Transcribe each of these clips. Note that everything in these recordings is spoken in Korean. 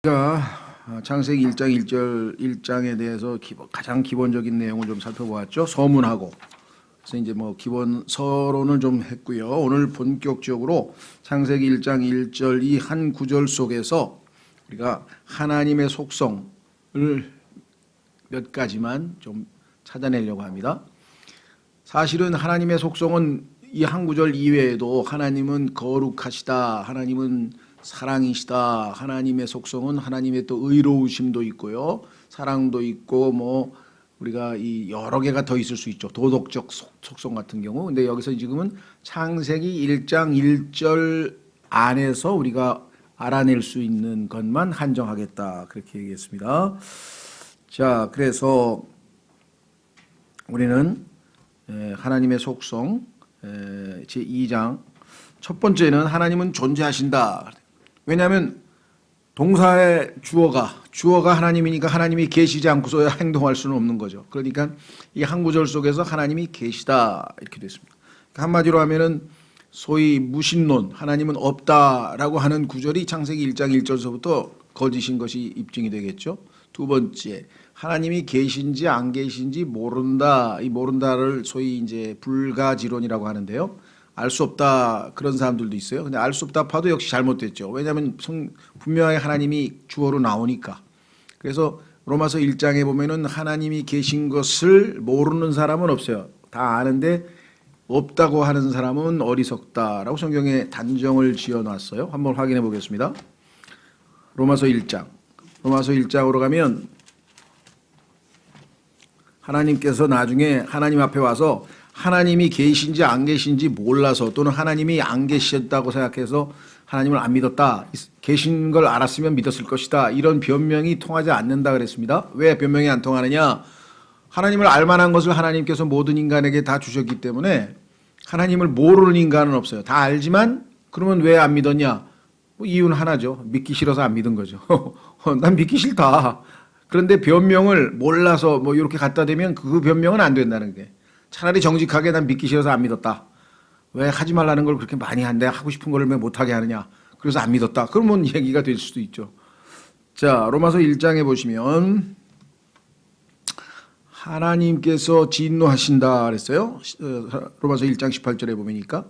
우리가 창세기 1장 1절 1장에 대해서 가장 기본적인 내용을 좀 살펴보았죠. 서문하고 그래서 이제 뭐 기본 서론을 좀 했고요. 오늘 본격적으로 창세기 1장 1절 이 한 구절 속에서 우리가 하나님의 속성을 몇 가지만 좀 찾아내려고 합니다. 사실은 하나님의 속성은 이 한 구절 이외에도 하나님은 거룩하시다, 하나님은 사랑이시다, 하나님의 속성은 하나님의 또 의로우심도 있고요, 사랑도 있고 뭐 우리가 이 여러 개가 더 있을 수 있죠. 도덕적 속성 같은 경우. 근데 여기서 지금은 창세기 1장 1절 안에서 우리가 알아낼 수 있는 것만 한정하겠다, 그렇게 얘기했습니다. 자, 그래서 우리는 하나님의 속성 제2장 첫 번째는 하나님은 존재하신다. 왜냐하면 동사의 주어가 하나님이니까 하나님이 계시지 않고서 행동할 수는 없는 거죠. 그러니까 이 한 구절 속에서 하나님이 계시다 이렇게 됐습니다. 한마디로 하면은 소위 무신론, 하나님은 없다라고 하는 구절이 창세기 1장 1절서부터 거짓인 것이 입증이 되겠죠. 두 번째, 하나님이 계신지 안 계신지 모른다. 이 모른다를 소위 이제 불가지론이라고 하는데요. 알 수 없다, 그런 사람들도 있어요. 근데 알 수 없다 파도 역시 잘못됐죠. 왜냐하면 분명하게 하나님이 주어로 나오니까. 그래서 로마서 1장에 보면은 하나님이 계신 것을 모르는 사람은 없어요. 다 아는데 없다고 하는 사람은 어리석다라고 성경에 단정을 지어놨어요. 한번 확인해 보겠습니다. 로마서 1장으로 가면 하나님께서 나중에 하나님 앞에 와서 하나님이 계신지 안 계신지 몰라서 또는 하나님이 안 계셨다고 생각해서 하나님을 안 믿었다, 계신 걸 알았으면 믿었을 것이다, 이런 변명이 통하지 않는다 그랬습니다. 왜 변명이 안 통하느냐? 하나님을 알만한 것을 하나님께서 모든 인간에게 다 주셨기 때문에 하나님을 모르는 인간은 없어요. 다 알지만 그러면 왜 안 믿었냐? 뭐 이유는 하나죠. 믿기 싫어서 안 믿은 거죠. 난 믿기 싫다. 그런데 변명을 몰라서 뭐 이렇게 갖다 대면 그 변명은 안 된다는 게, 차라리 정직하게 난 믿기 싫어서 안 믿었다. 왜 하지 말라는 걸 그렇게 많이 하는데 하고 싶은 걸 왜 못하게 하느냐. 그래서 안 믿었다. 그러면 얘기가 될 수도 있죠. 자, 로마서 1장에 보시면 하나님께서 진노하신다 그랬어요. 로마서 1장 18절에 보니까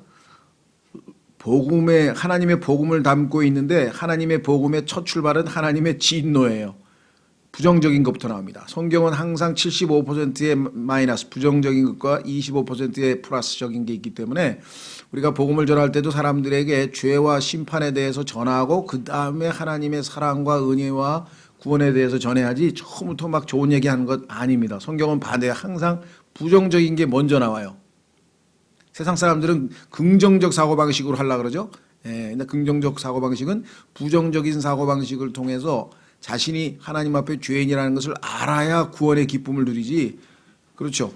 하나님의 복음을 담고 있는데 하나님의 복음의 첫 출발은 하나님의 진노예요. 부정적인 것부터 나옵니다. 성경은 항상 75%의 마이너스, 부정적인 것과 25%의 플러스적인 게 있기 때문에 우리가 복음을 전할 때도 사람들에게 죄와 심판에 대해서 전하고 그 다음에 하나님의 사랑과 은혜와 구원에 대해서 전해야지 처음부터 막 좋은 얘기하는 것 아닙니다. 성경은 반대에 항상 부정적인 게 먼저 나와요. 세상 사람들은 긍정적 사고방식으로 하려고 그러죠. 근데 긍정적 사고방식은 부정적인 사고방식을 통해서 자신이 하나님 앞에 죄인이라는 것을 알아야 구원의 기쁨을 누리지. 그렇죠.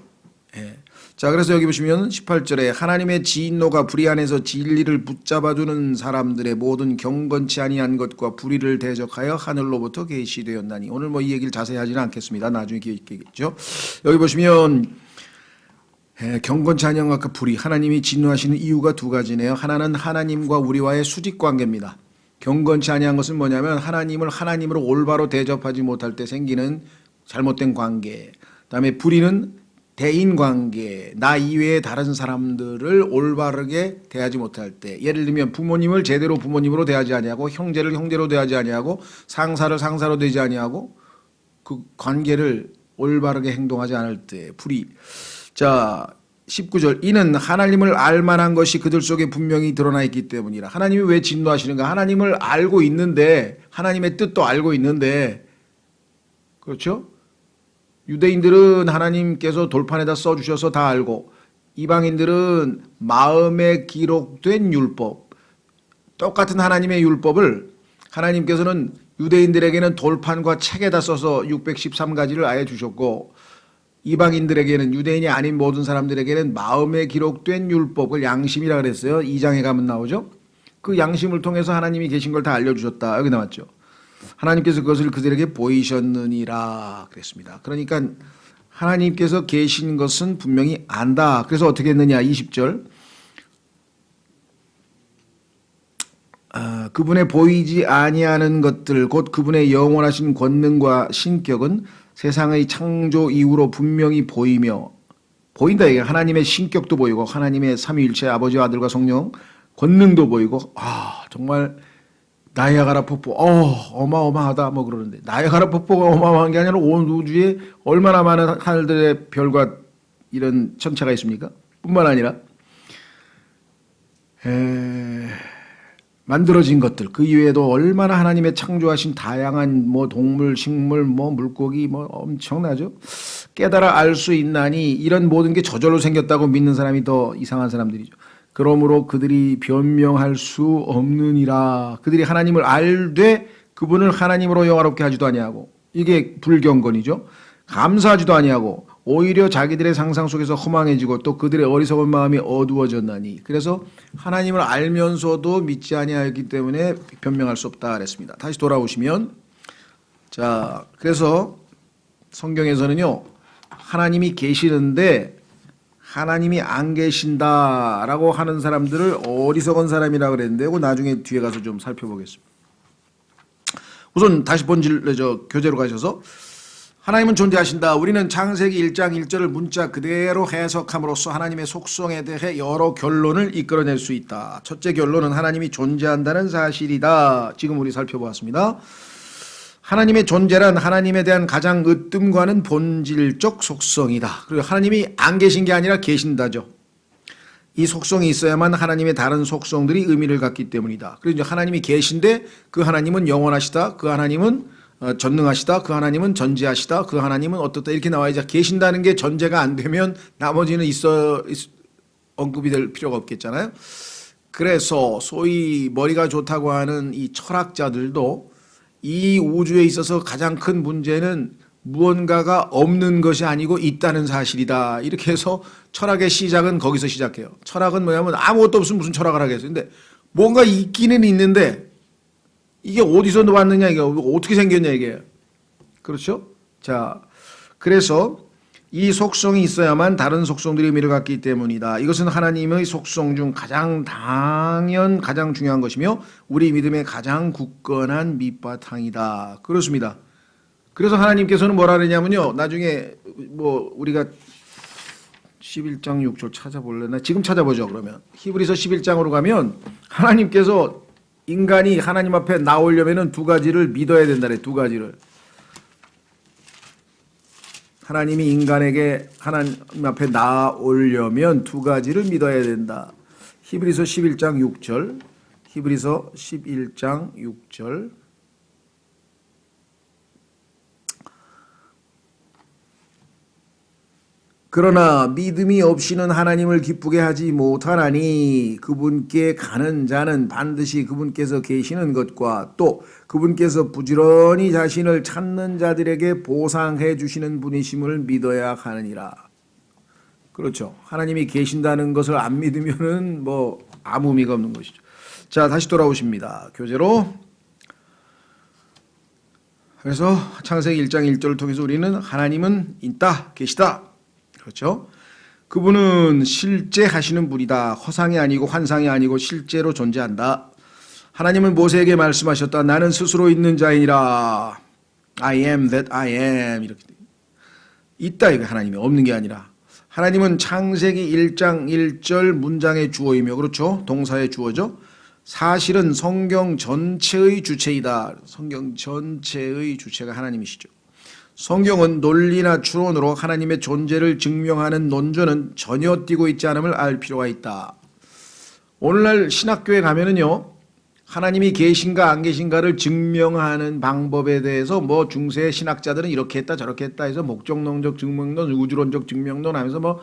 자, 그래서 여기 보시면 18절에 하나님의 진노가 불의 안에서 진리를 붙잡아주는 사람들의 모든 경건치 아니한 것과 불의를 대적하여 하늘로부터 계시되었나니. 오늘 뭐 이 얘기를 자세히 하지는 않겠습니다. 나중에 기회있겠죠. 여기 보시면 경건치 아니한 것과 불의, 하나님이 진노하시는 이유가 두 가지네요. 하나는 하나님과 우리와의 수직 관계입니다. 경건치 아니한 것은 뭐냐면 하나님을 하나님으로 올바로 대접하지 못할 때 생기는 잘못된 관계. 그다음에 불의는 대인 관계, 나 이외의 다른 사람들을 올바르게 대하지 못할 때. 예를 들면 부모님을 제대로 부모님으로 대하지 아니하고, 형제를 형제로 대하지 아니하고, 상사를 상사로 대하지 아니하고, 그 관계를 올바르게 행동하지 않을 때 불의. 자, 19절, 이는 하나님을 알만한 것이 그들 속에 분명히 드러나 있기 때문이라. 하나님이 왜 진노하시는가? 하나님을 알고 있는데, 하나님의 뜻도 알고 있는데, 그렇죠? 유대인들은 하나님께서 돌판에다 써주셔서 다 알고, 이방인들은 마음에 기록된 율법, 똑같은 하나님의 율법을 하나님께서는 유대인들에게는 돌판과 책에다 써서 613가지를 아예 주셨고, 이방인들에게는, 유대인이 아닌 모든 사람들에게는 마음에 기록된 율법을 양심이라 그랬어요. 2장에 가면 나오죠. 그 양심을 통해서 하나님이 계신 걸 다 알려주셨다. 여기 나왔죠. 하나님께서 그것을 그들에게 보이셨느니라 그랬습니다. 그러니까 하나님께서 계신 것은 분명히 안다. 그래서 어떻게 했느냐. 20절 그분의 보이지 아니하는 것들 곧 그분의 영원하신 권능과 신격은 세상의 창조 이후로 분명히 보인다. 이게 하나님의 신격도 보이고 하나님의 삼위일체 아버지와 아들과 성령 권능도 보이고 정말 나이아가라 폭포 어마어마하다 뭐 그러는데 나이아가라 폭포가 어마어마한 게 아니라 온 우주에 얼마나 많은 하늘들의 별과 이런 천체가 있습니까? 뿐만 아니라 만들어진 것들 그 이외에도 얼마나 하나님의 창조하신 다양한 뭐 동물, 식물, 뭐 물고기 뭐 엄청나죠. 깨달아 알 수 있나니 이런 모든 게 저절로 생겼다고 믿는 사람이 더 이상한 사람들이죠. 그러므로 그들이 변명할 수 없느니라. 그들이 하나님을 알되 그분을 하나님으로 영화롭게 하지도 아니하고 이게 불경건이죠. 감사하지도 아니하고 오히려 자기들의 상상 속에서 허망해지고 또 그들의 어리석은 마음이 어두워졌나니 그래서 하나님을 알면서도 믿지 아니하였기 때문에 변명할 수 없다 그랬습니다. 다시 돌아오시면 자 그래서 성경에서는요 하나님이 계시는데 하나님이 안 계신다라고 하는 사람들을 어리석은 사람이라 그랬는데 그 나중에 뒤에 가서 좀 살펴보겠습니다. 우선 다시 교재로 가셔서 하나님은 존재하신다. 우리는 창세기 1장 1절을 문자 그대로 해석함으로써 하나님의 속성에 대해 여러 결론을 이끌어낼 수 있다. 첫째 결론은 하나님이 존재한다는 사실이다. 지금 우리 살펴보았습니다. 하나님의 존재란 하나님에 대한 가장 으뜸과는 본질적 속성이다. 그리고 하나님이 안 계신 게 아니라 계신다죠. 이 속성이 있어야만 하나님의 다른 속성들이 의미를 갖기 때문이다. 그리고 이제 하나님이 계신데 그 하나님은 영원하시다. 그 하나님은 전능하시다. 그 하나님은 전지하시다. 그 하나님은 어떻다. 이렇게 나와야지. 계신다는 게 전제가 안 되면 나머지는 언급이 될 필요가 없겠잖아요. 그래서 소위 머리가 좋다고 하는 이 철학자들도 이 우주에 있어서 가장 큰 문제는 무언가가 없는 것이 아니고 있다는 사실이다. 이렇게 해서 철학의 시작은 거기서 시작해요. 철학은 뭐냐면 아무것도 없으면 무슨 철학을 하겠어요. 근데 뭔가 있기는 있는데 이게 어디서 왔느냐, 이게 어떻게 생겼냐, 이게. 그렇죠? 자, 그래서 이 속성이 있어야만 다른 속성들이 의미를 갖기 때문이다. 이것은 하나님의 속성 중 가장 중요한 것이며 우리 믿음의 가장 굳건한 밑바탕이다. 그렇습니다. 그래서 하나님께서는 뭐라 그러냐면요. 나중에 뭐 우리가 11장 6절 찾아볼래나? 지금 찾아보죠, 그러면. 히브리서 11장으로 가면 하나님께서 인간이 하나님 앞에 나오려면은 두 가지를 믿어야 된다래. 두 가지를. 하나님이 인간에게 하나님 앞에 나오려면 두 가지를 믿어야 된다. 히브리서 11장 6절. 히브리서 11장 6절. 그러나 믿음이 없이는 하나님을 기쁘게 하지 못하나니 그분께 가는 자는 반드시 그분께서 계시는 것과 또 그분께서 부지런히 자신을 찾는 자들에게 보상해 주시는 분이심을 믿어야 하느니라. 그렇죠. 하나님이 계신다는 것을 안 믿으면은 뭐 아무 의미가 없는 것이죠. 자, 다시 돌아오십니다. 교재로. 그래서 창세기 1장 1절을 통해서 우리는 하나님은 있다, 계시다. 그렇죠? 그분은 실제 하시는 분이다. 허상이 아니고 환상이 아니고 실제로 존재한다. 하나님은 모세에게 말씀하셨다. 나는 스스로 있는 자이니라. I am that I am. 이렇게 있다. 이거 하나님이 없는 게 아니라. 하나님은 창세기 1장 1절 문장의 주어이며 그렇죠? 동사의 주어죠. 사실은 성경 전체의 주체이다. 성경 전체의 주체가 하나님이시죠. 성경은 논리나 추론으로 하나님의 존재를 증명하는 논조는 전혀 띄고 있지 않음을 알 필요가 있다. 오늘날 신학교에 가면은요, 하나님이 계신가 안 계신가를 증명하는 방법에 대해서 뭐 중세 신학자들은 이렇게 했다 저렇게 했다 해서 목적론적 증명론, 우주론적 증명론 하면서 뭐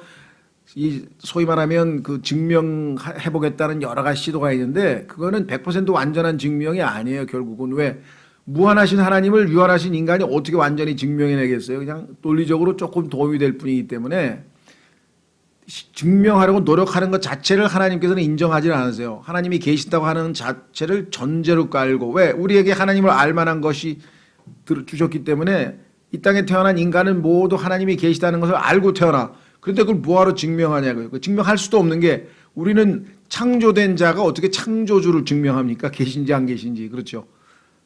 이 소위 말하면 그 증명해 보겠다는 여러 가지 시도가 있는데 그거는 100% 완전한 증명이 아니에요. 결국은 왜? 무한하신 하나님을 유한하신 인간이 어떻게 완전히 증명해내겠어요? 그냥 논리적으로 조금 도움이 될 뿐이기 때문에 증명하려고 노력하는 것 자체를 하나님께서는 인정하지 않으세요. 하나님이 계신다고 하는 자체를 전제로 깔고 왜? 우리에게 하나님을 알만한 것이 주셨기 때문에 이 땅에 태어난 인간은 모두 하나님이 계시다는 것을 알고 태어나. 그런데 그걸 뭐하러 증명하냐고요. 증명할 수도 없는 게 우리는 창조된 자가 어떻게 창조주를 증명합니까? 계신지 안 계신지. 그렇죠.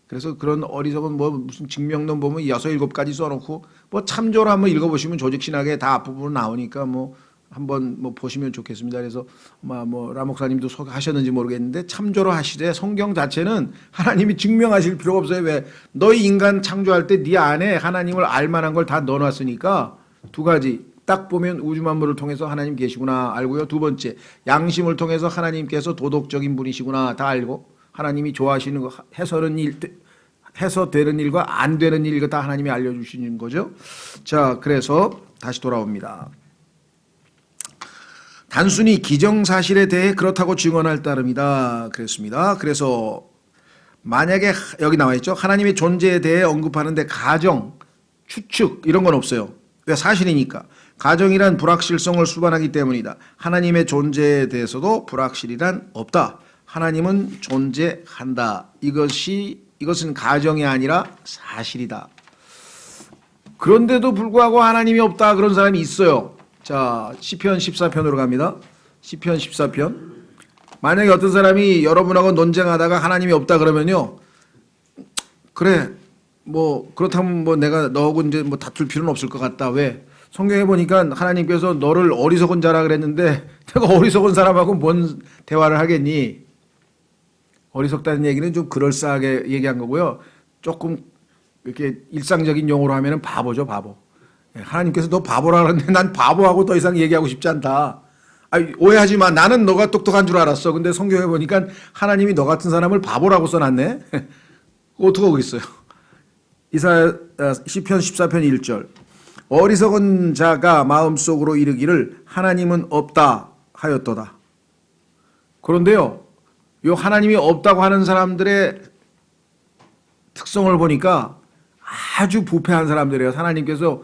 그래서 그런 어리석은 뭐 무슨 증명론 보면 6-7가지 써놓고 뭐 참조를 한번 읽어보시면 조직신학에 다 앞부분 나오니까 뭐 한번 뭐 보시면 좋겠습니다. 그래서 뭐 라 목사님도 하셨는지 모르겠는데 참조로 하시되 성경 자체는 하나님이 증명하실 필요가 없어요. 왜? 너희 인간 창조할 때 네 안에 하나님을 알 만한 걸 다 넣어놨으니까 2가지. 딱 보면 우주 만물을 통해서 하나님 계시구나 알고요. 2번째, 양심을 통해서 하나님께서 도덕적인 분이시구나 다 알고 하나님이 좋아하시는 거 해서 되는 일과 안 되는 일 이거 다 하나님이 알려주시는 거죠. 자, 그래서 다시 돌아옵니다. 단순히 기정사실에 대해 그렇다고 증언할 따름이다 그랬습니다. 그래서 만약에 여기 나와 있죠. 하나님의 존재에 대해 언급하는데 가정, 추측 이런 건 없어요. 왜? 사실이니까. 가정이란 불확실성을 수반하기 때문이다. 하나님의 존재에 대해서도 불확실이란 없다. 하나님은 존재한다. 이것은 가정이 아니라 사실이다. 그런데도 불구하고 하나님이 없다 그런 사람이 있어요. 자, 시편 14편으로 갑니다. 시편 14편. 만약에 어떤 사람이 여러분하고 논쟁하다가 하나님이 없다 그러면요. 그래. 뭐 그렇다면 뭐 내가 너하고 이제 뭐 다툴 필요는 없을 것 같다. 왜? 성경에 보니까 하나님께서 너를 어리석은 자라 그랬는데 내가 어리석은 사람하고 뭔 대화를 하겠니? 어리석다는 얘기는 좀 그럴싸하게 얘기한 거고요. 조금 이렇게 일상적인 용어로 하면은 바보죠, 바보. 하나님께서 너 바보라 그러는데 난 바보하고 더 이상 얘기하고 싶지 않다. 오해하지 마. 나는 너가 똑똑한 줄 알았어. 근데 성경에 보니까 하나님이 너 같은 사람을 바보라고 써놨네. 어떻게 하겠어요? 시편 14편 1절. 어리석은 자가 마음속으로 이르기를 하나님은 없다 하였도다. 그런데요. 요 하나님이 없다고 하는 사람들의 특성을 보니까 아주 부패한 사람들이에요. 하나님께서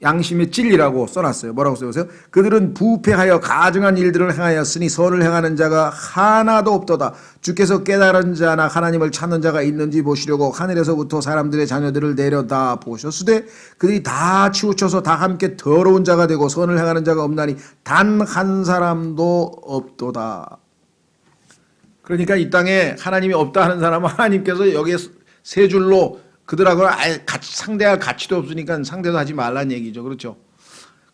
양심의 찔리라고 써놨어요. 뭐라고 써보세요? 그들은 부패하여 가증한 일들을 행하였으니 선을 행하는 자가 하나도 없도다. 주께서 깨달은 자나 하나님을 찾는 자가 있는지 보시려고 하늘에서부터 사람들의 자녀들을 내려다 보셨으되 그들이 다 치우쳐서 다 함께 더러운 자가 되고 선을 행하는 자가 없나니 단 한 사람도 없도다. 그러니까 이 땅에 하나님이 없다 하는 사람은 하나님께서 여기에 세 줄로 그들하고는 아예 상대할 가치도 없으니까 상대도 하지 말라는 얘기죠. 그렇죠?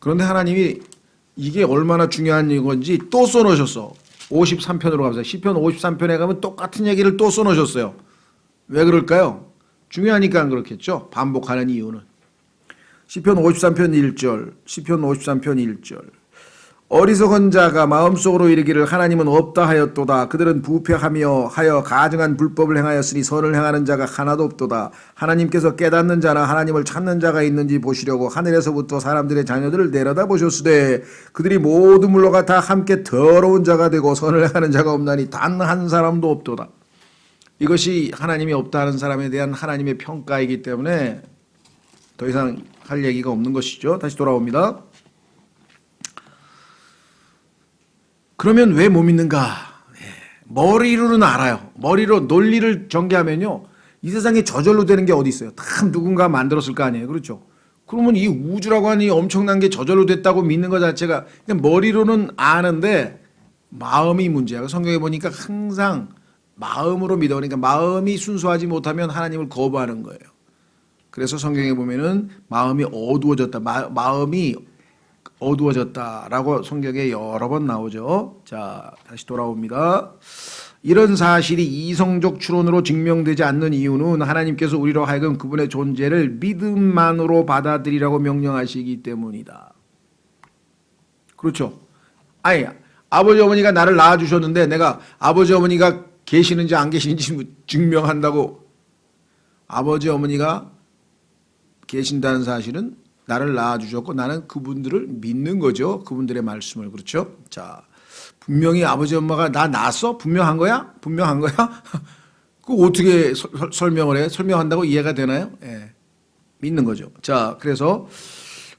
그런데 하나님이 이게 얼마나 중요한 건지 또 써놓으셨어. 53편으로 가보세요. 시편 53편에 가면 똑같은 얘기를 또 써놓으셨어요. 왜 그럴까요? 중요하니까 그렇겠죠. 반복하는 이유는. 시편 53편 1절. 시편 53편 1절. 어리석은 자가 마음속으로 이르기를 하나님은 없다 하였도다. 그들은 부패하며 하여 가증한 불법을 행하였으니 선을 행하는 자가 하나도 없도다. 하나님께서 깨닫는 자나 하나님을 찾는 자가 있는지 보시려고 하늘에서부터 사람들의 자녀들을 내려다 보셨으되 그들이 모두 물러가 다 함께 더러운 자가 되고 선을 행하는 자가 없나니 단 한 사람도 없도다. 이것이 하나님이 없다 하는 사람에 대한 하나님의 평가이기 때문에 더 이상 할 얘기가 없는 것이죠. 다시 돌아옵니다. 그러면 왜 못 믿는가? 머리로는 알아요. 머리로 논리를 전개하면요. 이 세상에 저절로 되는 게 어디 있어요? 다 누군가 만들었을 거 아니에요. 그렇죠? 그러면 이 우주라고 하니 엄청난 게 저절로 됐다고 믿는 것 자체가 그냥 머리로는 아는데 마음이 문제야. 성경에 보니까 항상 마음으로 믿어. 그러니까 마음이 순수하지 못하면 하나님을 거부하는 거예요. 그래서 성경에 보면은 마음이 어두워졌다. 마음이 어두워졌다라고 성경에 여러 번 나오죠. 자, 다시 돌아옵니다. 이런 사실이 이성적 추론으로 증명되지 않는 이유는 하나님께서 우리로 하여금 그분의 존재를 믿음만으로 받아들이라고 명령하시기 때문이다. 그렇죠? 아니, 아버지 어머니가 나를 낳아주셨는데 내가 아버지 어머니가 계시는지 안 계시는지 증명한다고 아버지 어머니가 계신다는 사실은 나를 낳아주셨고 나는 그분들을 믿는 거죠. 그분들의 말씀을. 그렇죠? 자, 분명히 아버지 엄마가 나 낳았어? 분명한 거야? 분명한 거야? 그거 어떻게 설명을 해? 설명한다고 이해가 되나요? 예. 믿는 거죠. 자, 그래서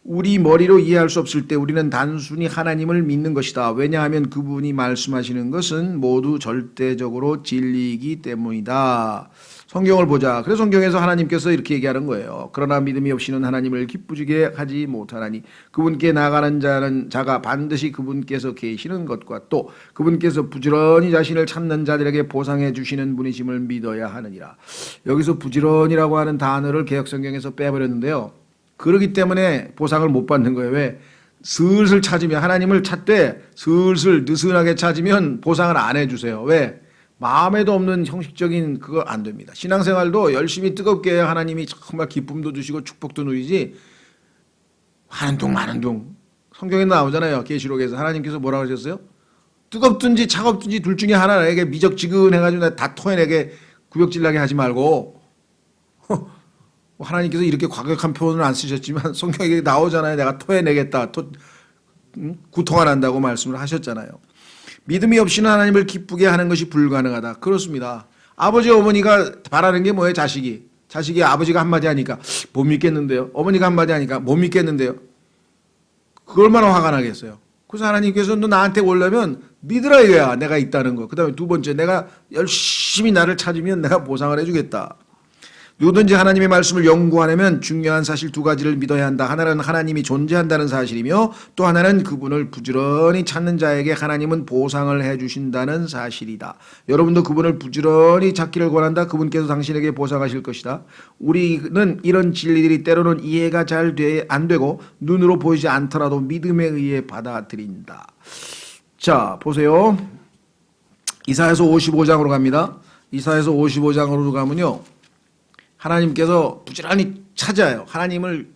우리 머리로 이해할 수 없을 때 우리는 단순히 하나님을 믿는 것이다. 왜냐하면 그분이 말씀하시는 것은 모두 절대적으로 진리이기 때문이다. 성경을 보자. 그래서 성경에서 하나님께서 이렇게 얘기하는 거예요. 그러나 믿음이 없이는 하나님을 기쁘시게 하지 못하나니 그분께 나가는 자가 반드시 그분께서 계시는 것과 또 그분께서 부지런히 자신을 찾는 자들에게 보상해 주시는 분이심을 믿어야 하느니라. 여기서 부지런이라고 하는 단어를 개역성경에서 빼버렸는데요. 그러기 때문에 보상을 못 받는 거예요. 왜? 슬슬 찾으면, 하나님을 찾되 슬슬 느슨하게 찾으면 보상을 안 해주세요. 왜? 마음에도 없는 형식적인 그거 안 됩니다. 신앙생활도 열심히 뜨겁게 해야 하나님이 정말 기쁨도 주시고 축복도 누리지, 하는 둥 마는 둥. 성경에 나오잖아요. 계시록에서 하나님께서 뭐라고 하셨어요? 뜨겁든지 차갑든지 둘 중에 하나 나에게 미적지근해가지고 다 토해내게 구역질나게 하지 말고. 하나님께서 이렇게 과격한 표현을 안 쓰셨지만 성경에 나오잖아요. 내가 토해내겠다. 구토가 난다고 말씀을 하셨잖아요. 믿음이 없이는 하나님을 기쁘게 하는 것이 불가능하다. 그렇습니다. 아버지 어머니가 바라는 게 뭐예요? 자식이 아버지가 한마디 하니까 못 믿겠는데요. 어머니가 한마디 하니까 못 믿겠는데요. 그 얼마나 화가 나겠어요. 그래서 하나님께서 너 나한테 오려면 믿으라 이거야. 내가 있다는 거. 그 다음에 두 번째, 내가 열심히 나를 찾으면 내가 보상을 해주겠다. 누구든지 하나님의 말씀을 연구하려면 중요한 사실 두 가지를 믿어야 한다. 하나는 하나님이 존재한다는 사실이며 또 하나는 그분을 부지런히 찾는 자에게 하나님은 보상을 해주신다는 사실이다. 여러분도 그분을 부지런히 찾기를 권한다. 그분께서 당신에게 보상하실 것이다. 우리는 이런 진리들이 때로는 이해가 잘 안 되고 눈으로 보이지 않더라도 믿음에 의해 받아들인다. 자, 보세요. 이사야서 55장으로 갑니다. 이사야서 55장으로 가면요. 하나님께서 부지런히 찾아요. 하나님을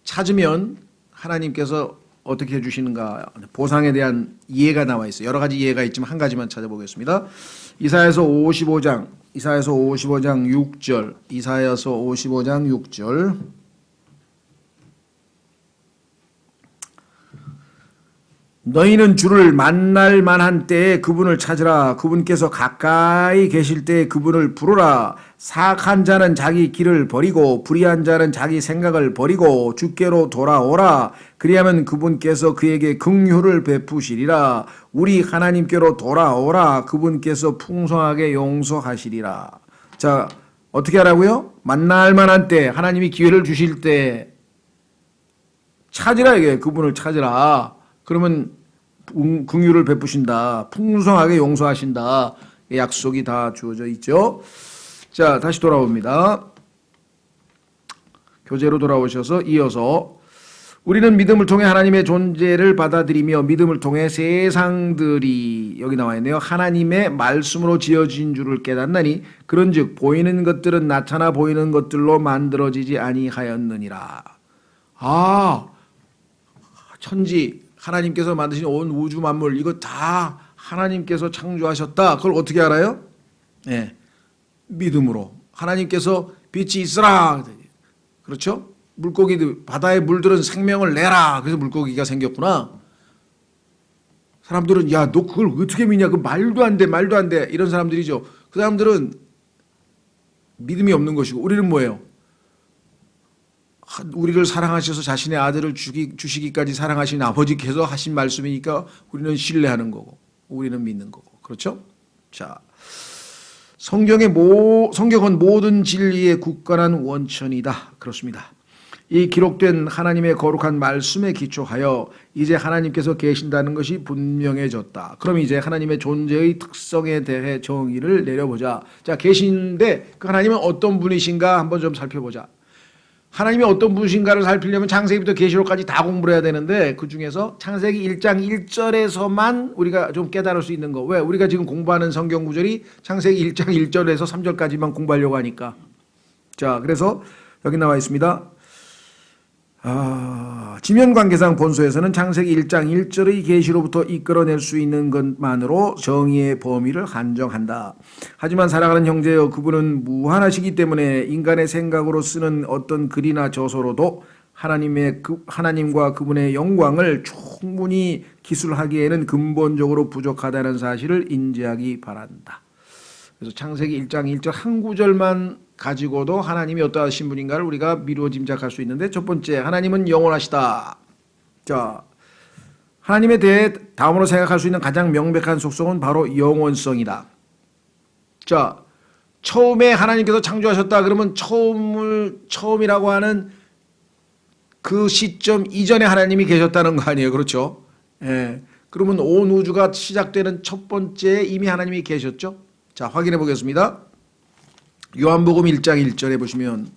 찾으면 하나님께서 어떻게 해주시는가, 보상에 대한 이해가 나와 있어요. 여러 가지 이해가 있지만 한 가지만 찾아보겠습니다. 이사야서 55장 6절, 이사야서 55장 6절. 너희는 주를 만날 만한 때에 그분을 찾으라. 그분께서 가까이 계실 때에 그분을 부르라. 사악한 자는 자기 길을 버리고 불의한 자는 자기 생각을 버리고 주께로 돌아오라. 그리하면 그분께서 그에게 긍휼을 베푸시리라. 우리 하나님께로 돌아오라. 그분께서 풍성하게 용서하시리라. 자, 어떻게 하라고요? 만날 만한 때, 하나님이 기회를 주실 때 찾으라. 이게 그분을 찾으라. 그러면 긍휼을 베푸신다. 풍성하게 용서하신다. 약속이 다 주어져 있죠. 자, 다시 돌아옵니다. 교재로 돌아오셔서 이어서 우리는 믿음을 통해 하나님의 존재를 받아들이며 믿음을 통해 세상들이, 여기 나와 있네요. 하나님의 말씀으로 지어진 줄을 깨닫나니 그런즉 보이는 것들은 나타나 보이는 것들로 만들어지지 아니하였느니라. 아, 천지 하나님께서 만드신 온 우주 만물, 이거 다 하나님께서 창조하셨다. 그걸 어떻게 알아요? 네, 믿음으로. 하나님께서 빛이 있으라. 그렇죠? 물고기들, 바다의 물들은 생명을 내라. 그래서 물고기가 생겼구나. 사람들은 야, 너 그걸 어떻게 믿냐? 그 말도 안 돼, 말도 안 돼. 이런 사람들이죠. 그 사람들은 믿음이 없는 것이고, 우리는 뭐예요? 우리를 사랑하셔서 자신의 아들을 주시기까지 사랑하신 아버지께서 하신 말씀이니까 우리는 신뢰하는 거고, 우리는 믿는 거고. 그렇죠? 자, 성경은 모든 진리의 굳건한 원천이다. 그렇습니다. 이 기록된 하나님의 거룩한 말씀에 기초하여 이제 하나님께서 계신다는 것이 분명해졌다. 그럼 이제 하나님의 존재의 특성에 대해 정의를 내려보자. 자, 계신데 그 하나님은 어떤 분이신가 한번 좀 살펴보자. 하나님이 어떤 분이신가를 살피려면 창세기부터 계시록까지 다 공부를 해야 되는데 그 중에서 창세기 1장 1절에서만 우리가 좀 깨달을 수 있는 거. 왜? 우리가 지금 공부하는 성경 구절이 창세기 1장 1절에서 3절까지만 공부하려고 하니까. 자, 그래서 여기 나와 있습니다. 지면관계상 본소에서는 창세기 1장 1절의 계시로부터 이끌어낼 수 있는 것만으로 정의의 범위를 한정한다. 하지만 사랑하는 형제여, 그분은 무한하시기 때문에 인간의 생각으로 쓰는 어떤 글이나 저서로도 하나님과 그분의 영광을 충분히 기술하기에는 근본적으로 부족하다는 사실을 인지하기 바란다. 그래서 창세기 1장 1절 한 구절만 가지고도 하나님이 어떠하신 분인가를 우리가 미루어 짐작할 수 있는데, 첫 번째, 하나님은 영원하시다. 자, 하나님에 대해 다음으로 생각할 수 있는 가장 명백한 속성은 바로 영원성이다. 자, 처음에 하나님께서 창조하셨다 그러면 처음이라고 하는 그 시점 이전에 하나님이 계셨다는 거 아니에요. 그렇죠? 예. 그러면 온 우주가 시작되는 첫 번째에 이미 하나님이 계셨죠? 자, 확인해 보겠습니다. 요한복음 1장 1절에 보시면,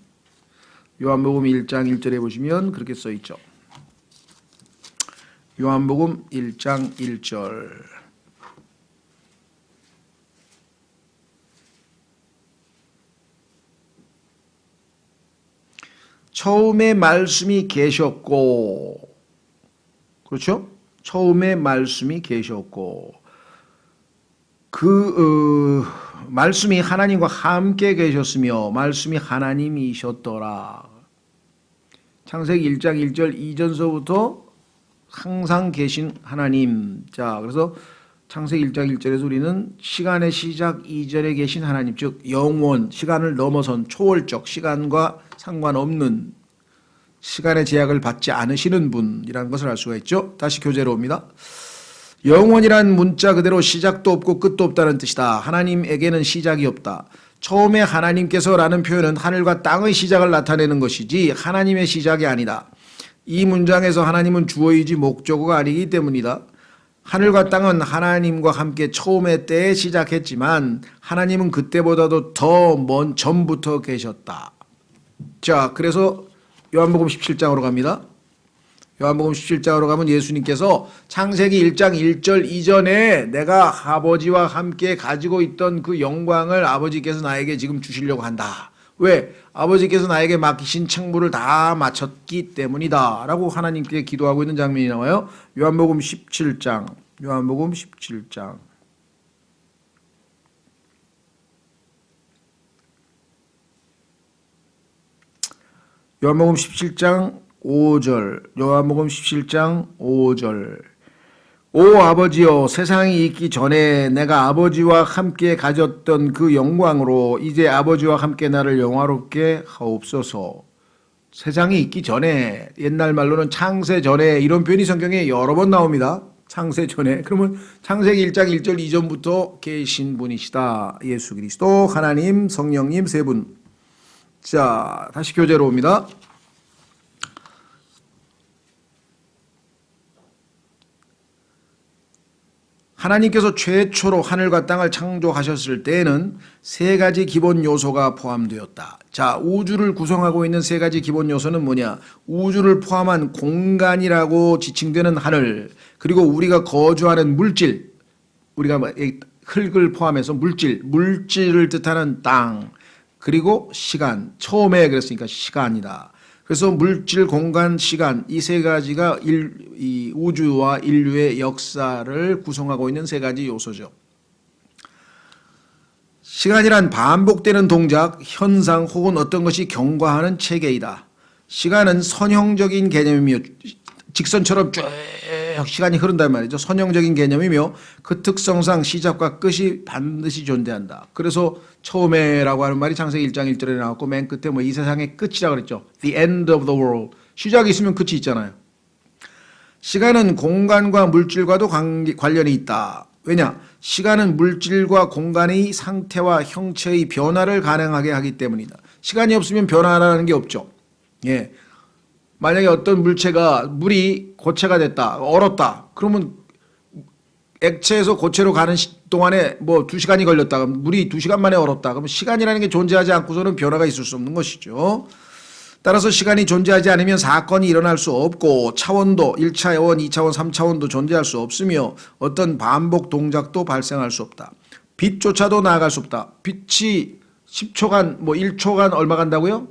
요한복음 1장 1절에 보시면 그렇게 써 있죠. 요한복음 1장 1절. 처음에 말씀이 계셨고, 그렇죠? 처음에 말씀이 계셨고, 말씀이 하나님과 함께 계셨으며 말씀이 하나님이셨더라. 창세기 1장 1절 이전서부터 항상 계신 하나님. 자, 그래서 창세기 1장 1절에서 우리는 시간의 시작 이전에 계신 하나님, 즉 영원, 시간을 넘어선 초월적, 시간과 상관없는, 시간의 제약을 받지 않으시는 분이라는 것을 알 수가 있죠. 다시 교재로 옵니다. 영원이란 문자 그대로 시작도 없고 끝도 없다는 뜻이다. 하나님에게는 시작이 없다. 처음에 하나님께서라는 표현은 하늘과 땅의 시작을 나타내는 것이지 하나님의 시작이 아니다. 이 문장에서 하나님은 주어이지 목적어가 아니기 때문이다. 하늘과 땅은 하나님과 함께 처음의 때에 시작했지만 하나님은 그때보다도 더 먼 전부터 계셨다. 자, 그래서 요한복음 17장으로 갑니다. 요한복음 17장으로 가면 예수님께서 창세기 1장 1절 이전에 내가 아버지와 함께 가지고 있던 그 영광을 아버지께서 나에게 지금 주시려고 한다. 왜? 아버지께서 나에게 맡기신 책무를 다 마쳤기 때문이다 라고 하나님께 기도하고 있는 장면이 나와요. 요한복음 17장, 요한복음 17장. 요한복음 17장 5절, 요한복음 17장 5절. 오 아버지여, 세상이 있기 전에 내가 아버지와 함께 가졌던 그 영광으로 이제 아버지와 함께 나를 영화롭게 하옵소서. 세상이 있기 전에, 옛날 말로는 창세 전에, 이런 표현이 성경에 여러 번 나옵니다. 창세 전에. 그러면 창세기 1장 1절 이전부터 계신 분이시다. 예수 그리스도, 하나님, 성령님 세 분. 자, 다시 교재로 옵니다. 하나님께서 최초로 하늘과 땅을 창조하셨을 때에는 세 가지 기본 요소가 포함되었다. 자, 우주를 구성하고 있는 세 가지 기본 요소는 뭐냐? 우주를 포함한 공간이라고 지칭되는 하늘, 그리고 우리가 거주하는 물질, 우리가 흙을 포함해서 물질을 뜻하는 땅, 그리고 시간. 처음에 그랬으니까 시간이다. 그래서 물질, 공간, 시간, 이 세 가지가 이 우주와 인류의 역사를 구성하고 있는 세 가지 요소죠. 시간이란 반복되는 동작, 현상 혹은 어떤 것이 경과하는 체계이다. 시간은 선형적인 개념이며 직선처럼 쭉 시간이 흐른단 말이죠. 선형적인 개념이며 그 특성상 시작과 끝이 반드시 존재한다. 그래서 처음에라고 하는 말이 창세기 1장 1절에 나왔고 맨 끝에 뭐 이 세상의 끝이라고 그랬죠. The end of the world. 시작이 있으면 끝이 있잖아요. 시간은 공간과 물질과도 관련이 있다. 왜냐? 시간은 물질과 공간의 상태와 형체의 변화를 가능하게 하기 때문이다. 시간이 없으면 변화라는 게 없죠. 예. 만약에 어떤 물체가 물이 고체가 됐다, 얼었다. 그러면 액체에서 고체로 가는 동안에 뭐 2시간이 걸렸다. 그럼 물이 2시간 만에 얼었다. 그러면 시간이라는 게 존재하지 않고서는 변화가 있을 수 없는 것이죠. 따라서 시간이 존재하지 않으면 사건이 일어날 수 없고 차원도 1차원, 2차원, 3차원도 존재할 수 없으며 어떤 반복 동작도 발생할 수 없다. 빛조차도 나아갈 수 없다. 빛이 10초간, 뭐 1초간 얼마 간다고요?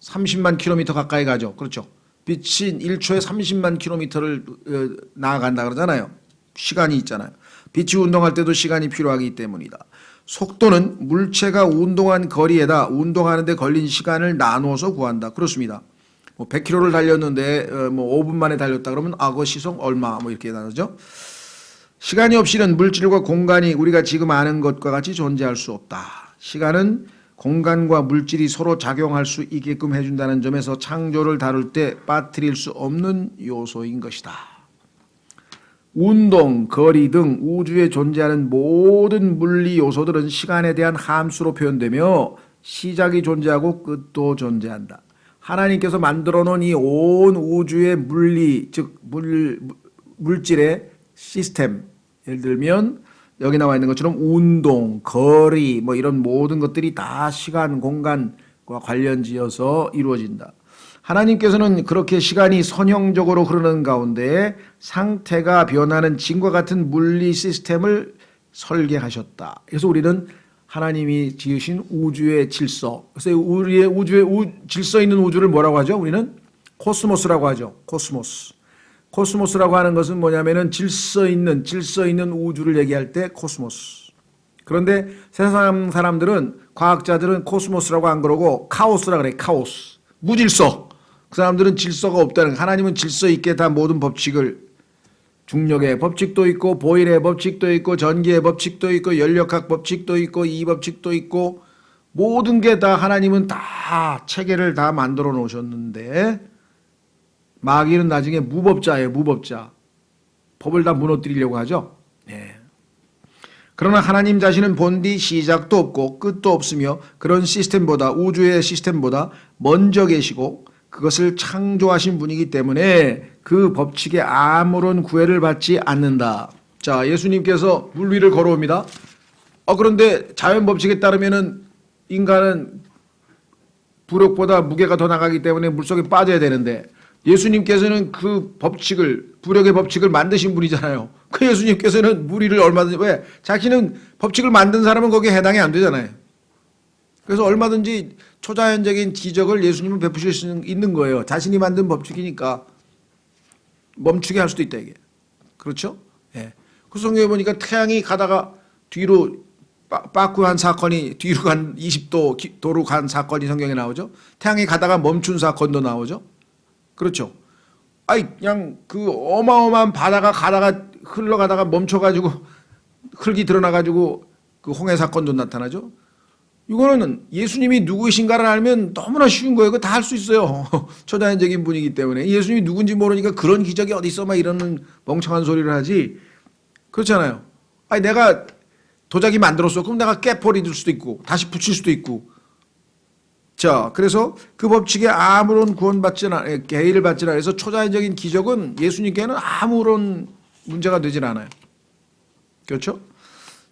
30만 킬로미터 가까이 가죠. 그렇죠. 빛이 1초에 30만 킬로미터를 나아간다 그러잖아요. 시간이 있잖아요. 빛이 운동할 때도 시간이 필요하기 때문이다. 속도는 물체가 운동한 거리에다 운동하는데 걸린 시간을 나누어서 구한다. 그렇습니다. 뭐 100km를 달렸는데 뭐 5분 만에 달렸다 그러면 그 시속 얼마 뭐 이렇게 나누죠. 시간이 없이는 물질과 공간이 우리가 지금 아는 것과 같이 존재할 수 없다. 시간은 공간과 물질이 서로 작용할 수 있게끔 해준다는 점에서 창조를 다룰 때 빠뜨릴 수 없는 요소인 것이다. 운동, 거리 등 우주에 존재하는 모든 물리 요소들은 시간에 대한 함수로 표현되며 시작이 존재하고 끝도 존재한다. 하나님께서 만들어 놓은 이 온 우주의 물리, 즉 물질의 시스템, 예를 들면 여기 나와 있는 것처럼 운동, 거리 뭐 이런 모든 것들이 다 시간, 공간과 관련지어서 이루어진다. 하나님께서는 그렇게 시간이 선형적으로 흐르는 가운데 상태가 변하는 진과 같은 물리 시스템을 설계하셨다. 그래서 우리는 하나님이 지으신 우주의 질서, 그래서 우리의 우주의 질서 있는 우주를 뭐라고 하죠? 우리는 코스모스라고 하죠. 코스모스. 코스모스라고 하는 것은 뭐냐면은 질서 있는 우주를 얘기할 때 코스모스. 그런데 세상 사람들은, 과학자들은 코스모스라고 안 그러고 카오스라고 그래. 카오스. 무질서. 그 사람들은 질서가 없다는, 하나님은 질서 있게 다 모든 법칙을, 중력의 법칙도 있고 보일의 법칙도 있고 전기의 법칙도 있고 연력학 법칙도 있고 이 법칙도 있고 모든 게 다 하나님은 다 체계를 다 만들어 놓으셨는데 마귀는 나중에 무법자예요. 무법자. 법을 다 무너뜨리려고 하죠. 네. 그러나 하나님 자신은 본디 시작도 없고 끝도 없으며 그런 시스템보다, 우주의 시스템보다 먼저 계시고 그것을 창조하신 분이기 때문에 그 법칙에 아무런 구애를 받지 않는다. 자, 예수님께서 물 위를 걸어옵니다. 그런데 자연 법칙에 따르면은 인간은 부력보다 무게가 더 나가기 때문에 물속에 빠져야 되는데 예수님께서는 그 법칙을, 부력의 법칙을 만드신 분이잖아요. 그 예수님께서는 물 위를 얼마든지, 왜? 자신은 법칙을 만든 사람은 거기에 해당이 안 되잖아요. 그래서 얼마든지 초자연적인 기적을 예수님은 베푸실 수 있는 거예요. 자신이 만든 법칙이니까 멈추게 할 수도 있다, 이게. 그렇죠? 예. 그 성경에 보니까 태양이 가다가 뒤로 빠꾸한 사건이, 뒤로 간 20도로 간 사건이 성경에 나오죠. 태양이 가다가 멈춘 사건도 나오죠. 그렇죠. 그냥 그 어마어마한 바다가 가다가 흘러가다가 멈춰가지고 흙이 드러나가지고 그 홍해 사건도 나타나죠. 이거는 예수님이 누구이신가를 알면 너무나 쉬운 거예요. 그거 다 할 수 있어요. 초자연적인 분이기 때문에. 예수님이 누군지 모르니까 그런 기적이 어디 있어 막 이러는 멍청한 소리를 하지. 그렇잖아요. 내가 도자기 만들었어. 그럼 내가 깨버릴 수도 있고 다시 붙일 수도 있고. 자, 그래서 그 법칙에 아무런 개의를 받지 않아요. 그래서 초자연적인 기적은 예수님께는 아무런 문제가 되질 않아요. 그렇죠?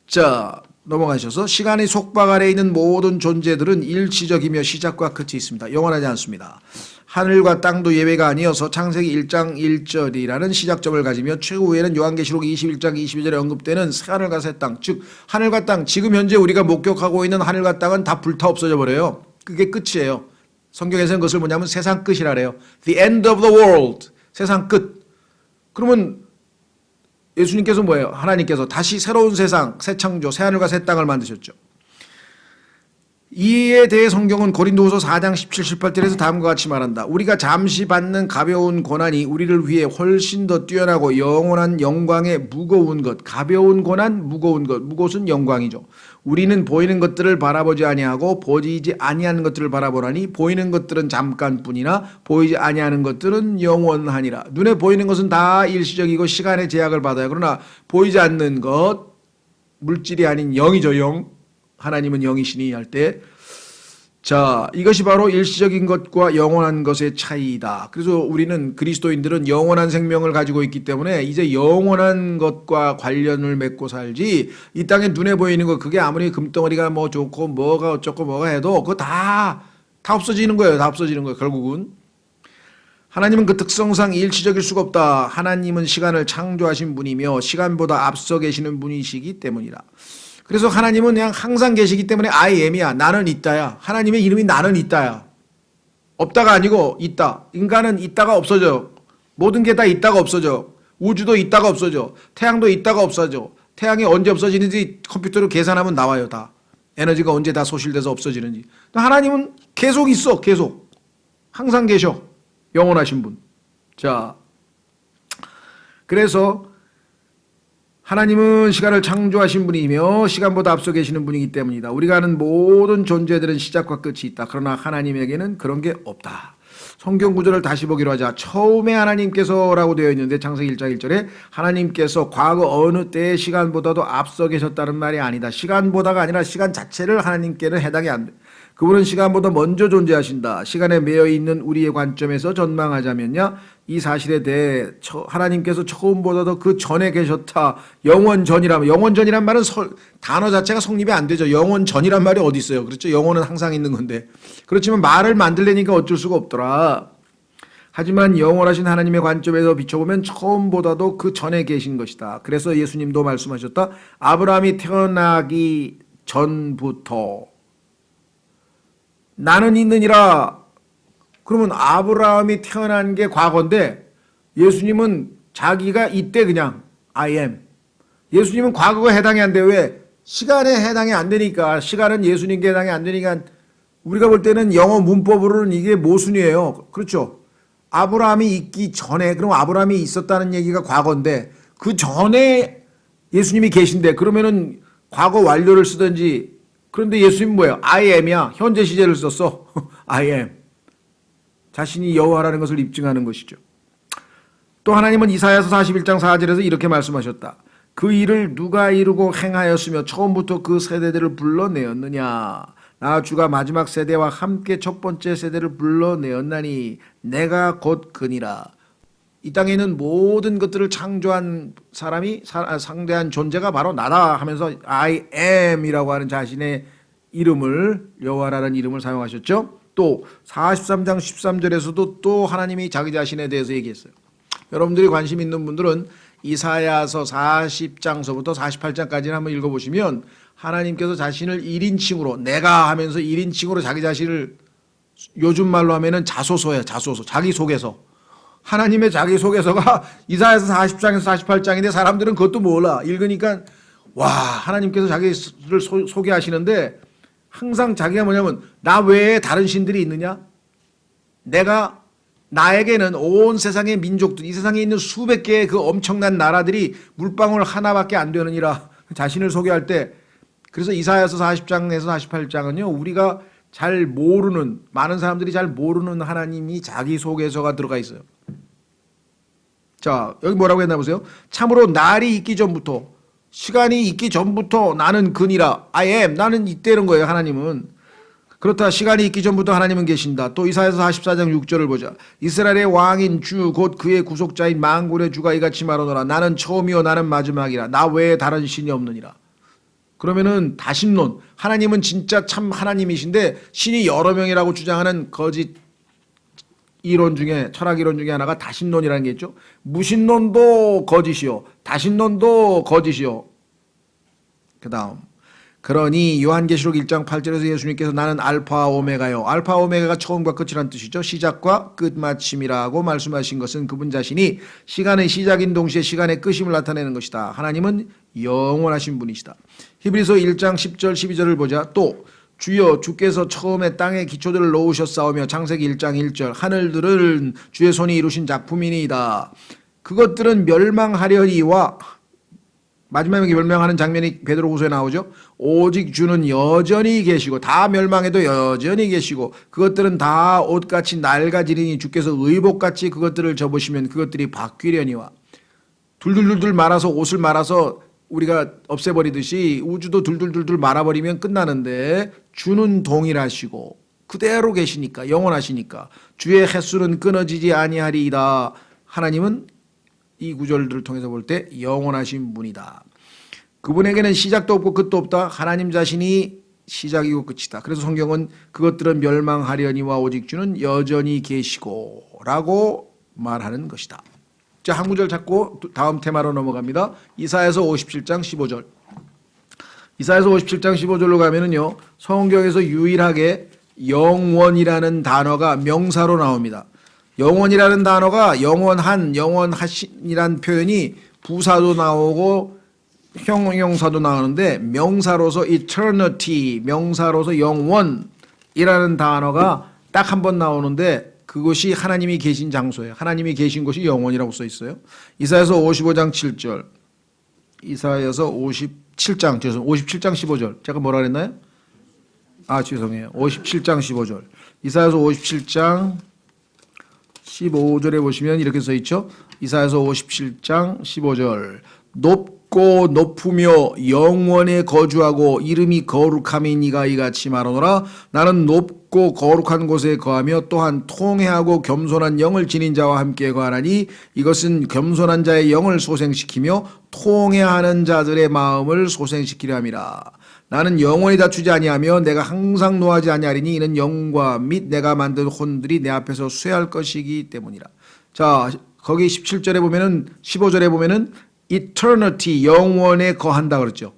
자, 넘어가셔서 시간의 속박 아래에 있는 모든 존재들은 일시적이며 시작과 끝이 있습니다. 영원하지 않습니다. 하늘과 땅도 예외가 아니어서 창세기 1장 1절이라는 시작점을 가지며 최후에는 요한계시록 21장 22절에 언급되는 새 하늘과 새 땅, 즉 하늘과 땅, 지금 현재 우리가 목격하고 있는 하늘과 땅은 다 불타 없어져 버려요. 그게 끝이에요. 성경에서는 그것을 뭐냐면 세상 끝이라 그래요. The end of the world. 세상 끝. 그러면 예수님께서 뭐예요? 하나님께서 다시 새로운 세상, 새 창조, 새 하늘과 새 땅을 만드셨죠. 이에 대해 성경은 고린도후서 4장 17, 18절에서 다음과 같이 말한다. 우리가 잠시 받는 가벼운 고난이 우리를 위해 훨씬 더 뛰어나고 영원한 영광의 무거운 것, 가벼운 고난, 무거운 것, 무것은 영광이죠. 우리는 보이는 것들을 바라보지 아니하고 보이지 아니하는 것들을 바라보라니 보이는 것들은 잠깐뿐이나 보이지 아니하는 것들은 영원하니라. 눈에 보이는 것은 다 일시적이고 시간의 제약을 받아요. 그러나 보이지 않는 것, 물질이 아닌 영이죠. 영. 하나님은 영이시니 할 때, 자, 이것이 바로 일시적인 것과 영원한 것의 차이다. 그래서 우리는 그리스도인들은 영원한 생명을 가지고 있기 때문에 이제 영원한 것과 관련을 맺고 살지, 이 땅에 눈에 보이는 것, 그게 아무리 금덩어리가 뭐 좋고 뭐가 어쩌고 뭐가 해도 그거 다 없어지는 거예요. 다 없어지는 거예요. 결국은 하나님은 그 특성상 일시적일 수가 없다. 하나님은 시간을 창조하신 분이며 시간보다 앞서 계시는 분이시기 때문이다. 그래서 하나님은 그냥 항상 계시기 때문에 I am이야. 나는 있다야. 하나님의 이름이 나는 있다야. 없다가 아니고 있다. 인간은 있다가 없어져. 모든 게 다 있다가 없어져. 우주도 있다가 없어져. 태양도 있다가 없어져. 태양이 언제 없어지는지 컴퓨터로 계산하면 나와요. 다. 에너지가 언제 다 소실돼서 없어지는지. 하나님은 계속 있어. 계속. 항상 계셔. 영원하신 분. 자, 그래서 하나님은 시간을 창조하신 분이며 시간보다 앞서 계시는 분이기 때문이다. 우리가 아는 모든 존재들은 시작과 끝이 있다. 그러나 하나님에게는 그런 게 없다. 성경 구절을 다시 보기로 하자. 처음에 하나님께서라고 되어 있는데 창세기 1장 1절에 하나님께서 과거 어느 때의 시간보다도 앞서 계셨다는 말이 아니다. 시간보다가 아니라 시간 자체를 하나님께는 해당이 안 돼. 그분은 시간보다 먼저 존재하신다. 시간에 매여 있는 우리의 관점에서 전망하자면요, 이 사실에 대해 하나님께서 처음보다도 그 전에 계셨다. 영원 전이라면, 영원 전이란 말은 단어 자체가 성립이 안 되죠. 영원 전이란 말이 어디 있어요? 그렇죠? 영원은 항상 있는 건데. 그렇지만 말을 만들려니까 어쩔 수가 없더라. 하지만 영원하신 하나님의 관점에서 비춰보면 처음보다도 그 전에 계신 것이다. 그래서 예수님도 말씀하셨다. 아브라함이 태어나기 전부터 나는 있느니라. 그러면 아브라함이 태어난 게 과거인데 예수님은 자기가 이때 그냥 I am. 예수님은 과거가 해당이 안 돼. 왜? 시간에 해당이 안 되니까. 시간은 예수님께 해당이 안 되니까 우리가 볼 때는 영어 문법으로는 이게 모순이에요. 그렇죠? 아브라함이 있기 전에, 그럼 아브라함이 있었다는 얘기가 과거인데 그 전에 예수님이 계신데 그러면은 과거 완료를 쓰든지. 그런데 예수님은 뭐예요? I am이야. 현재 시제를 썼어. I am. 자신이 여호와라는 것을 입증하는 것이죠. 또 하나님은 이사야서 41장 4절에서 이렇게 말씀하셨다. 그 일을 누가 이루고 행하였으며 처음부터 그 세대들을 불러내었느냐. 나 주가 마지막 세대와 함께 첫 번째 세대를 불러내었나니 내가 곧 그니라. 이 땅에 있는 모든 것들을 창조한 사람이 상대한 존재가 바로 나다 하면서 I am이라고 하는 자신의 이름을, 여호와라는 이름을 사용하셨죠. 또 43장 13절에서도 또 하나님이 자기 자신에 대해서 얘기했어요. 여러분들이 관심 있는 분들은 이사야서 40장서부터 48장까지를 한번 읽어보시면 하나님께서 자신을 1인칭으로 내가 하면서 1인칭으로 자기 자신을 요즘 말로 하면은 자소서예요. 자소서. 자기소개서. 하나님의 자기소개서가 이사야서 40장에서 48장인데 사람들은 그것도 몰라. 읽으니까 와, 하나님께서 자기를 소개하시는데 항상 자기가 뭐냐면 나 외에 다른 신들이 있느냐? 나에게는 온 세상의 민족들, 이 세상에 있는 수백 개의 그 엄청난 나라들이 물방울 하나밖에 안 되느니라. 자신을 소개할 때, 그래서 이사야서 40장에서 48장은요 우리가 잘 모르는, 많은 사람들이 잘 모르는 하나님이 자기소개서가 들어가 있어요. 자, 여기 뭐라고 했나 보세요. 참으로 날이 있기 전부터, 시간이 있기 전부터 나는 그니라. I am. 나는 이때는 거예요. 하나님은. 그렇다. 시간이 있기 전부터 하나님은 계신다. 또 이사야서 44장 6절을 보자. 이스라엘의 왕인 주 곧 그의 구속자인 만군의 주가 이같이 말하노라. 나는 처음이요 나는 마지막이라. 나 외에 다른 신이 없느니라. 그러면은 다신론. 하나님은 진짜 참 하나님이신데 신이 여러 명이라고 주장하는 거짓 이론 중에, 철학 이론 중에 하나가 다신론이라는 게 있죠. 무신론도 거짓이요, 다신론도 거짓이요. 그 다음, 그러니 요한계시록 1장 8절에서 예수님께서 나는 알파와 오메가요. 알파 오메가가 처음과 끝이란 뜻이죠. 시작과 끝마침이라고 말씀하신 것은 그분 자신이 시간의 시작인 동시에 시간의 끝임을 나타내는 것이다. 하나님은 영원하신 분이시다. 히브리서 1장 10절 12절을 보자. 또 주여 주께서 처음에 땅에 기초들을 놓으셨사오며 창세기 1장 1절 하늘들은 주의 손이 이루신 작품이니이다. 그것들은 멸망하려니와 마지막에 멸망하는 장면이 베드로후서에 나오죠. 오직 주는 여전히 계시고, 다 멸망해도 여전히 계시고 그것들은 다 옷같이 낡아지리니 주께서 의복같이 그것들을 접으시면 그것들이 바뀌려니와. 둘둘둘둘 말아서 옷을 말아서 우리가 없애버리듯이 우주도 둘둘둘둘 말아버리면 끝나는데 주는 동일하시고 그대로 계시니까, 영원하시니까 주의 횟수는 끊어지지 아니하리이다. 하나님은 이 구절들을 통해서 볼 때 영원하신 분이다. 그분에게는 시작도 없고 끝도 없다. 하나님 자신이 시작이고 끝이다. 그래서 성경은 그것들은 멸망하려니와 오직 주는 여전히 계시고 라고 말하는 것이다. 자, 한 구절 찾고 다음 테마로 넘어갑니다. 이사야서 57장 15절. 이사야서 57장 15절로 가면은요, 성경에서 유일하게 영원이라는 단어가 명사로 나옵니다. 영원이라는 단어가 영원한, 영원하신이란 표현이 부사도 나오고 형용사도 나오는데 명사로서 eternity, 명사로서 영원이라는 단어가 딱 한 번 나오는데 그것이 하나님이 계신 장소예요. 하나님이 계신 곳이 영원이라고 써 있어요. 이사야서 55장 7절. 이사야서 57장, 죄송합니다. 57장 15절. 제가 뭐라 그랬나요? 죄송해요. 57장 15절. 이사야서 57장 15절에 보시면 이렇게 써 있죠. 이사야서 57장 15절. 높고 높으며 영원에 거주하고 이름이 거룩함이 니가 이같이 말하노라. 나는 높고 거룩한 곳에 거하며 또한 통회하고 겸손한 영을 지닌 자와 함께 거하나니 이것은 겸손한 자의 영을 소생시키며 통회하는 자들의 마음을 소생시키려 함이라. 나는 영원히 다투지 아니하며 내가 항상 노하지 아니하리니 이는 영과 및 내가 만든 혼들이 내 앞에서 쇠할 것이기 때문이라. 자, 거기 17절에 보면은 15절에 보면은 eternity 영원에 거한다 그랬죠.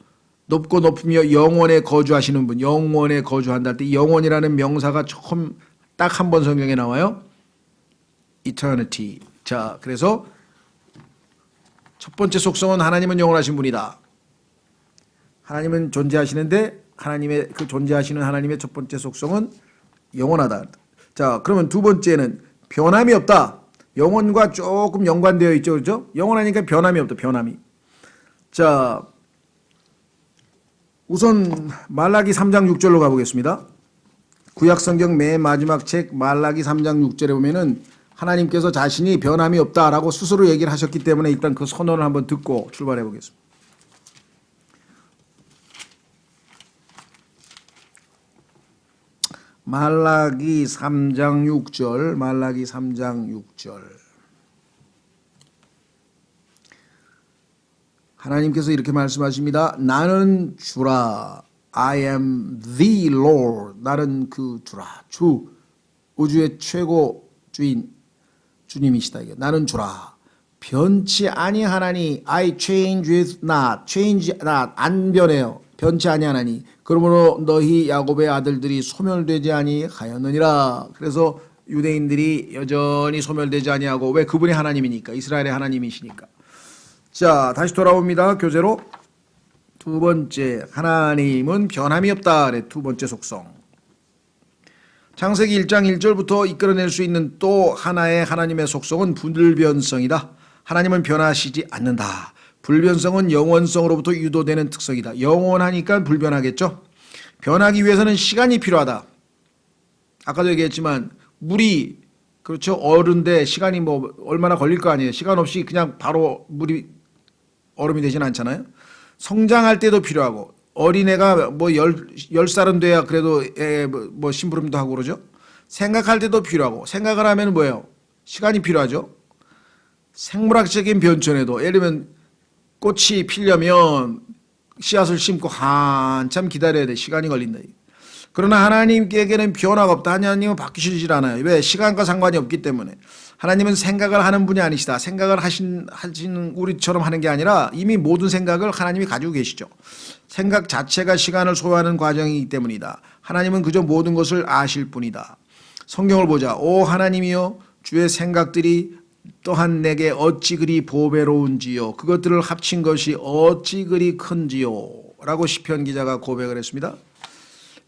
높고 높으며 영원에 거주하시는 분, 영원에 거주한다 할 때 영원이라는 명사가 처음 딱 한 번 성경에 나와요. eternity. 자, 그래서 첫 번째 속성은 하나님은 영원하신 분이다. 하나님은 존재하시는데 하나님의 그 존재하시는 하나님의 첫 번째 속성은 영원하다. 자, 그러면 두 번째는 변함이 없다. 영원과 조금 연관되어 있죠, 그렇죠? 영원하니까 변함이 없다. 변함이. 자, 우선 말라기 3장 6절로 가보겠습니다. 구약성경 맨 마지막 책 말라기 3장 6절에 보면은 하나님께서 자신이 변함이 없다라고 스스로 얘기를 하셨기 때문에 일단 그 선언을 한번 듣고 출발해 보겠습니다. 말라기 3장 6절, 말라기 3장 6절. 하나님께서 이렇게 말씀하십니다. 나는 주라. I am the Lord. 나는 그 주라. 주. 우주의 최고 주인 주님이시다. 이게. 나는 주라. 변치 아니하나니 I change with not. change not. 안 변해요. 변치 아니하나니. 그러므로 너희 야곱의 아들들이 소멸되지 아니하였느니라. 그래서 유대인들이 여전히 소멸되지 아니하고 왜 그분이 하나님이니까. 이스라엘의 하나님이시니까. 자, 다시 돌아옵니다. 교재로. 두 번째, 하나님은 변함이 없다. 그래, 두 번째 속성. 창세기 1장 1절부터 이끌어낼 수 있는 또 하나의 하나님의 속성은 불변성이다. 하나님은 변하시지 않는다. 불변성은 영원성으로부터 유도되는 특성이다. 영원하니까 불변하겠죠. 변하기 위해서는 시간이 필요하다. 아까도 얘기했지만 물이 그렇죠. 얼은데 시간이 뭐 얼마나 걸릴 거 아니에요. 시간 없이 그냥 바로 물이 얼음이 되진 않잖아요. 성장할 때도 필요하고 어린애가 뭐 10살은 돼야 그래도 뭐 심부름도 하고 그러죠. 생각할 때도 필요하고 생각을 하면 뭐예요? 시간이 필요하죠. 생물학적인 변천에도 예를 들면 꽃이 피려면 씨앗을 심고 한참 기다려야 돼. 시간이 걸린다. 그러나 하나님께게는 변화가 없다. 하나님은 바뀌시질 않아요. 왜? 시간과 상관이 없기 때문에. 하나님은 생각을 하는 분이 아니시다. 생각을 하신 우리처럼 하는 게 아니라 이미 모든 생각을 하나님이 가지고 계시죠. 생각 자체가 시간을 소요하는 과정이기 때문이다. 하나님은 그저 모든 것을 아실 뿐이다. 성경을 보자. 오 하나님이여 주의 생각들이 또한 내게 어찌 그리 보배로운지요. 그것들을 합친 것이 어찌 그리 큰지요. 라고 시편 기자가 고백을 했습니다.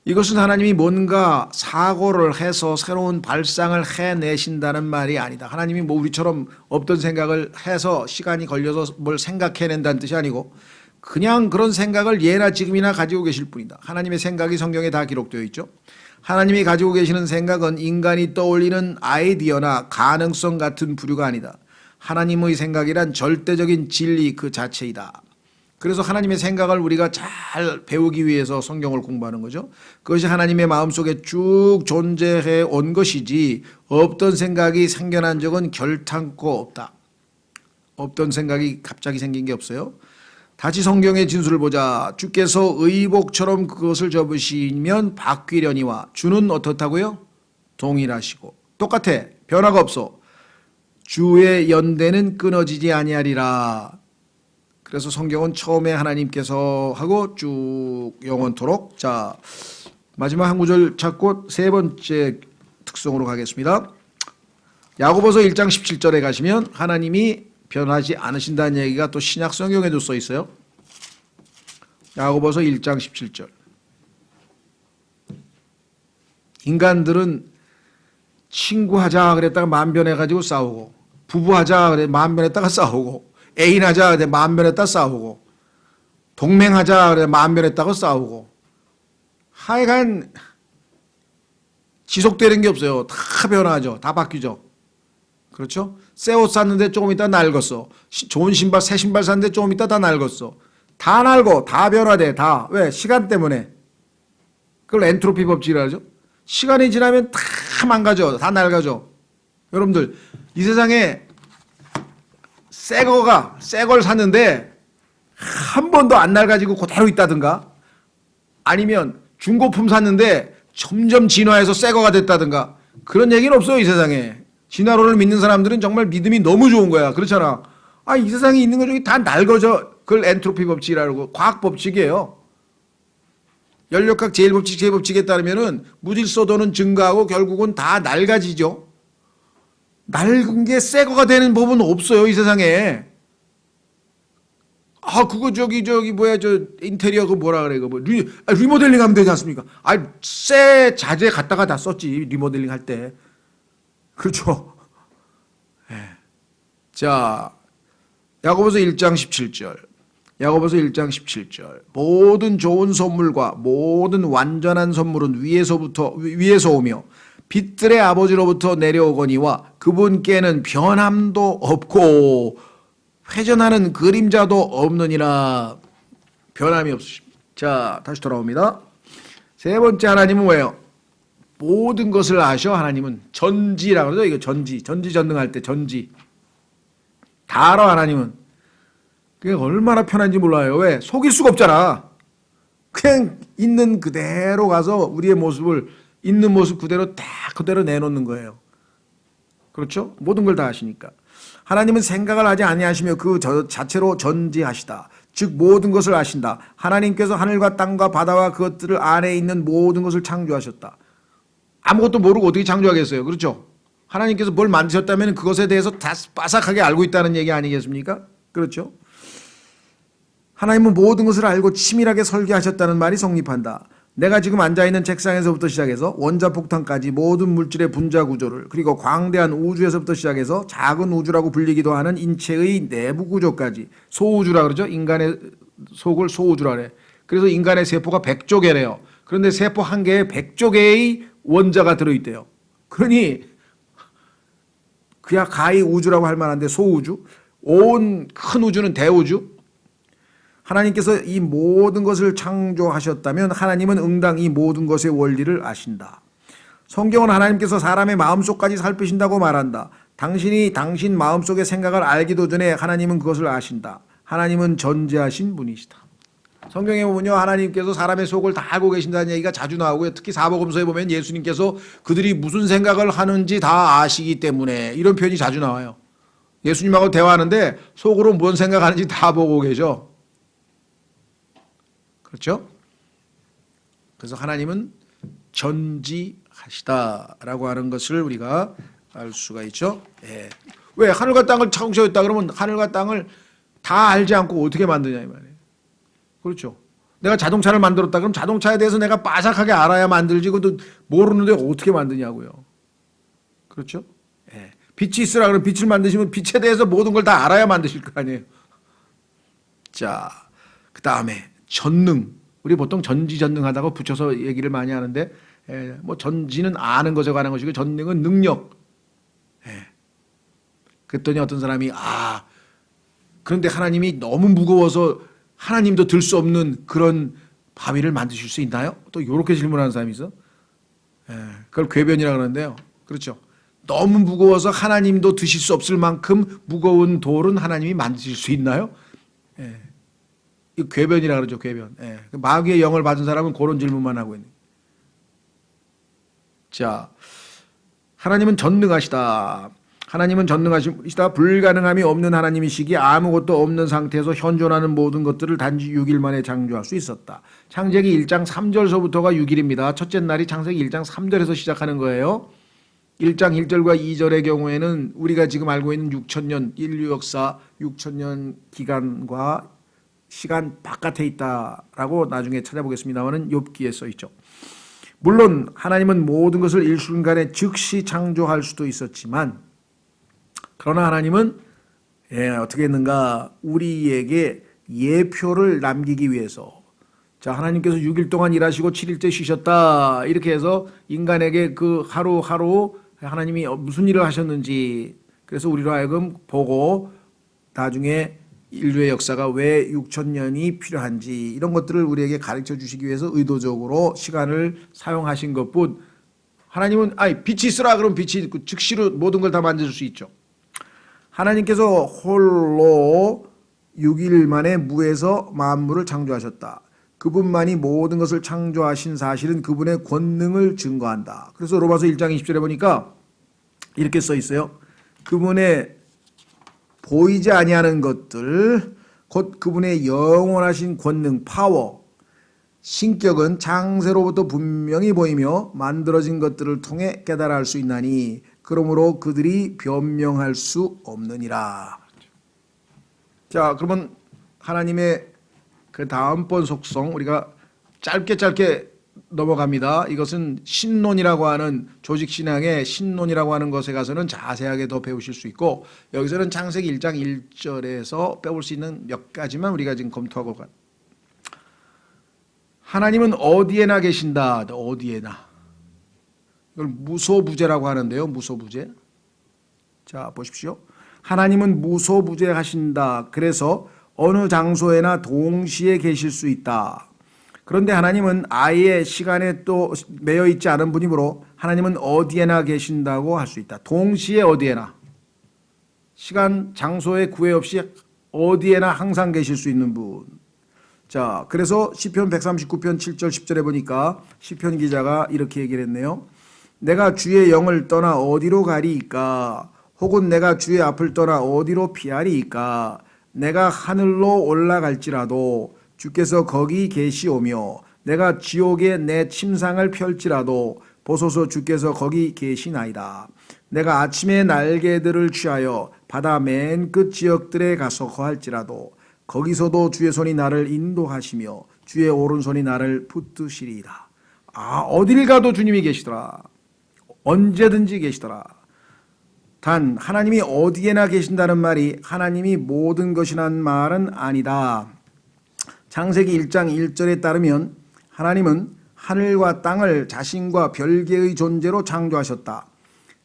이것은 하나님이 뭔가 사고를 해서 새로운 발상을 해내신다는 말이 아니다. 하나님이 뭐 우리처럼 없던 생각을 해서 시간이 걸려서 뭘 생각해낸다는 뜻이 아니고 그냥 그런 생각을 예나 지금이나 가지고 계실 뿐이다. 하나님의 생각이 성경에 다 기록되어 있죠. 하나님이 가지고 계시는 생각은 인간이 떠올리는 아이디어나 가능성 같은 부류가 아니다. 하나님의 생각이란 절대적인 진리 그 자체이다. 그래서 하나님의 생각을 우리가 잘 배우기 위해서 성경을 공부하는 거죠. 그것이 하나님의 마음속에 쭉 존재해 온 것이지 없던 생각이 생겨난 적은 결탄코 없다. 없던 생각이 갑자기 생긴 게 없어요. 다시 성경의 진술을 보자. 주께서 의복처럼 그것을 접으시면 바뀌려니와 주는 어떻다고요? 동일하시고 똑같아. 변화가 없어. 주의 연대는 끊어지지 아니하리라. 그래서 성경은 처음에 하나님께서 하고 쭉 영원토록. 자, 마지막 한 구절 찾고 세 번째 특성으로 가겠습니다. 야고보서 1장 17절에 가시면 하나님이 변하지 않으신다는 얘기가 또 신약 성경에도 써 있어요. 야고보서 1장 17절. 인간들은 친구하자 그랬다가 만변해가지고 싸우고 부부하자 그래 만변했다가 싸우고 애인하자 그래 만변했다가 싸우고 동맹하자 그래 만변했다고 싸우고 하여간 지속되는 게 없어요. 다 변하죠. 다 바뀌죠. 그렇죠? 새 옷 샀는데 조금 있다 낡았어. 좋은 신발 새 신발 샀는데 조금 있다 다 낡았어. 다 낡어. 다 변화돼. 다. 왜? 시간 때문에. 그걸 엔트로피 법칙이라 하죠. 시간이 지나면 다 망가져. 다 낡아져. 여러분들 이 세상에 새 걸 샀는데 한 번도 안 낡아지고 그대로 있다든가 아니면 중고품 샀는데 점점 진화해서 새 거가 됐다든가 그런 얘기는 없어요. 이 세상에. 진화론을 믿는 사람들은 정말 믿음이 너무 좋은 거야. 그렇잖아. 아, 이 세상에 있는 것 중에 다 낡아져. 그걸 엔트로피 법칙이라고 과학 법칙이에요. 연력학 제일법칙 제법칙에 따르면은 무질서도는 증가하고 결국은 다 낡아지죠. 낡은 게 새 거가 되는 법은 없어요. 이 세상에. 아, 그거 뭐야, 인테리어 그 뭐라 그래, 이거 리모델링 하면 되지 않습니까? 아, 새 자재 갖다가 다 썼지, 리모델링 할 때. 그렇죠. 네. 자, 야고보서 1장 17절. 야고보서 1장 17절. 모든 좋은 선물과 모든 완전한 선물은 위에서 오며 빛들의 아버지로부터 내려오거니와 그분께는 변함도 없고 회전하는 그림자도 없느니라. 변함이 없으십니다. 자, 다시 돌아옵니다. 세 번째 하나님은 뭐예요? 모든 것을 아셔. 하나님은 전지라고 그러죠. 이거 전지전능할 때 전지. 다 알아. 하나님은. 그게 얼마나 편한지 몰라요. 왜? 속일 수가 없잖아. 그냥 있는 그대로 가서 우리의 모습을 있는 모습 그대로 다 그대로 내놓는 거예요. 그렇죠? 모든 걸 다 아시니까. 하나님은 생각을 하지 아니하시며 그 자체로 전지하시다. 즉 모든 것을 아신다. 하나님께서 하늘과 땅과 바다와 그것들 안에 있는 모든 것을 창조하셨다. 아무것도 모르고 어떻게 창조하겠어요? 그렇죠? 하나님께서 뭘 만드셨다면 그것에 대해서 다 빠삭하게 알고 있다는 얘기 아니겠습니까? 그렇죠? 하나님은 모든 것을 알고 치밀하게 설계하셨다는 말이 성립한다. 내가 지금 앉아있는 책상에서부터 시작해서 원자폭탄까지 모든 물질의 분자 구조를 그리고 광대한 우주에서부터 시작해서 작은 우주라고 불리기도 하는 인체의 내부 구조까지 소우주라 그러죠. 인간의 속을 소우주라 그래. 그래서 인간의 세포가 100조 개래요. 그런데 세포 한 개에 100조 개의 원자가 들어있대요. 그러니 그야 가히 우주라고 할 만한데 소우주, 온 큰 우주는 대우주. 하나님께서 이 모든 것을 창조하셨다면 하나님은 응당 이 모든 것의 원리를 아신다. 성경은 하나님께서 사람의 마음속까지 살피신다고 말한다. 당신이 당신 마음속의 생각을 알기도 전에 하나님은 그것을 아신다. 하나님은 전지하신 분이시다. 성경에 보면요, 하나님께서 사람의 속을 다 알고 계신다는 얘기가 자주 나오고요. 특히 사복음서에 보면 예수님께서 그들이 무슨 생각을 하는지 다 아시기 때문에 이런 표현이 자주 나와요. 예수님하고 대화하는데 속으로 뭔 생각하는지 다 보고 계셔. 그렇죠? 그래서 하나님은 전지하시다라고 하는 것을 우리가 알 수가 있죠. 예. 왜 하늘과 땅을 창조했다 그러면 하늘과 땅을 다 알지 않고 어떻게 만드냐 이 말이에요. 그렇죠. 내가 자동차를 만들었다 그럼 자동차에 대해서 내가 빠삭하게 알아야 만들지 그것도 모르는데 어떻게 만드냐고요. 그렇죠? 예. 빛이 있으라 그러면 빛을 만드시면 빛에 대해서 모든 걸 다 알아야 만드실 거 아니에요. 자, 그 다음에 전능. 우리 보통 전지전능하다고 붙여서 얘기를 많이 하는데 뭐 전지는 아는 것에 관한 것이고 전능은 능력. 그랬더니 어떤 사람이 그런데 하나님이 너무 무거워서 하나님도 들 수 없는 그런 바위를 만드실 수 있나요? 또 이렇게 질문하는 사람이 있어. 그걸 궤변이라고 그러는데요. 그렇죠. 너무 무거워서 하나님도 드실 수 없을 만큼 무거운 돌은 하나님이 만드실 수 있나요? 이 궤변이라 그러죠. 궤변. 마귀의 영을 받은 사람은 그런 질문만 하고 있는. 자, 하나님은 전능하시다. 하나님은 전능하시다. 불가능함이 없는 하나님이시기에 아무것도 없는 상태에서 현존하는 모든 것들을 단지 6일 만에 창조할 수 있었다. 창세기 1장 3절서부터가 6일입니다. 첫째 날이 창세기 1장 3절에서 시작하는 거예요. 1장 1절과 2절의 경우에는 우리가 지금 알고 있는 6천년 인류 역사 6천년 기간과 시간 바깥에 있다라고 나중에 찾아보겠습니다만은 욥기에 써 있죠. 물론 하나님은 모든 것을 일순간에 즉시 창조할 수도 있었지만 그러나 하나님은 어떻게 했는가 우리에게 예표를 남기기 위해서. 자, 하나님께서 6일 동안 일하시고 7일째 쉬셨다. 이렇게 해서 인간에게 그 하루하루 하나님이 무슨 일을 하셨는지, 그래서 우리로 하여금 보고 나중에 인류의 역사가 왜 6천년이 필요한지 이런 것들을 우리에게 가르쳐 주시기 위해서 의도적으로 시간을 사용하신 것뿐, 하나님은 빛이 있으라 그러면 빛이 즉시로 모든 걸 다 만드실 수 있죠. 하나님께서 홀로 6일 만에 무에서 만물을 창조하셨다. 그분만이 모든 것을 창조하신 사실은 그분의 권능을 증거한다. 그래서 로마서 1장 20절에 보니까 이렇게 써 있어요. 그분의 보이지 아니하는 것들, 곧 그분의 영원하신 권능, 파워, 신격은 창세로부터 분명히 보이며 만들어진 것들을 통해 깨달아 알 수 있나니 그러므로 그들이 변명할 수 없느니라. 자, 그러면 하나님의 그 다음번 속성 우리가 짧게 넘어갑니다. 이것은 신론이라고 하는 조직신앙의 신론이라고 하는 것에 가서는 자세하게 더 배우실 수 있고, 여기서는 창세기 1장 1절에서 배울 수 있는 몇 가지만 우리가 지금 검토하고 가. 하나님은 어디에나 계신다. 어디에나. 이걸 무소부재라고 하는데요. 무소부재. 자, 보십시오. 하나님은 무소부재하신다. 그래서 어느 장소에나 동시에 계실 수 있다. 그런데 하나님은 아예 시간에 또 매여 있지 않은 분이므로 하나님은 어디에나 계신다고 할 수 있다. 동시에 어디에나. 시간, 장소에 구애 없이 어디에나 항상 계실 수 있는 분. 자, 그래서 시편 139편 7절 10절에 보니까 시편 기자가 이렇게 얘기를 했네요. 내가 주의 영을 떠나 어디로 가리이까? 혹은 내가 주의 앞을 떠나 어디로 피하리이까? 내가 하늘로 올라갈지라도 주께서 거기 계시오며 내가 지옥에 내 침상을 펼지라도 보소서 주께서 거기 계시나이다. 내가 아침에 날개들을 취하여 바다 맨 끝 지역들에 가서 거할지라도 거기서도 주의 손이 나를 인도하시며 주의 오른손이 나를 붙드시리이다. 어딜 가도 주님이 계시더라. 언제든지 계시더라. 단 하나님이 어디에나 계신다는 말이 하나님이 모든 것이란 말은 아니다. 창세기 1장 1절에 따르면 하나님은 하늘과 땅을 자신과 별개의 존재로 창조하셨다.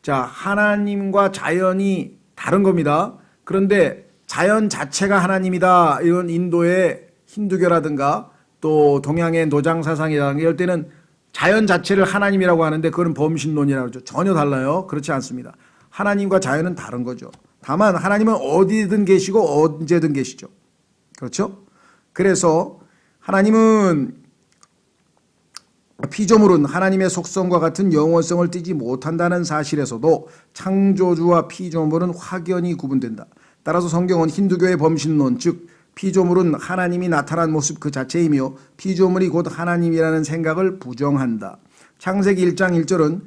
자, 하나님과 자연이 다른 겁니다. 그런데 자연 자체가 하나님이다. 이런 인도의 힌두교라든가 또 동양의 노장사상이라든가 이럴 때는 자연 자체를 하나님이라고 하는데 그건 범신론이라고 하죠. 전혀 달라요. 그렇지 않습니다. 하나님과 자연은 다른 거죠. 다만 하나님은 어디든 계시고 언제든 계시죠. 그렇죠? 그래서 하나님은 피조물은 하나님의 속성과 같은 영원성을 띠지 못한다는 사실에서도 창조주와 피조물은 확연히 구분된다. 따라서 성경은 힌두교의 범신론, 즉 피조물은 하나님이 나타난 모습 그 자체이며 피조물이 곧 하나님이라는 생각을 부정한다. 창세기 1장 1절은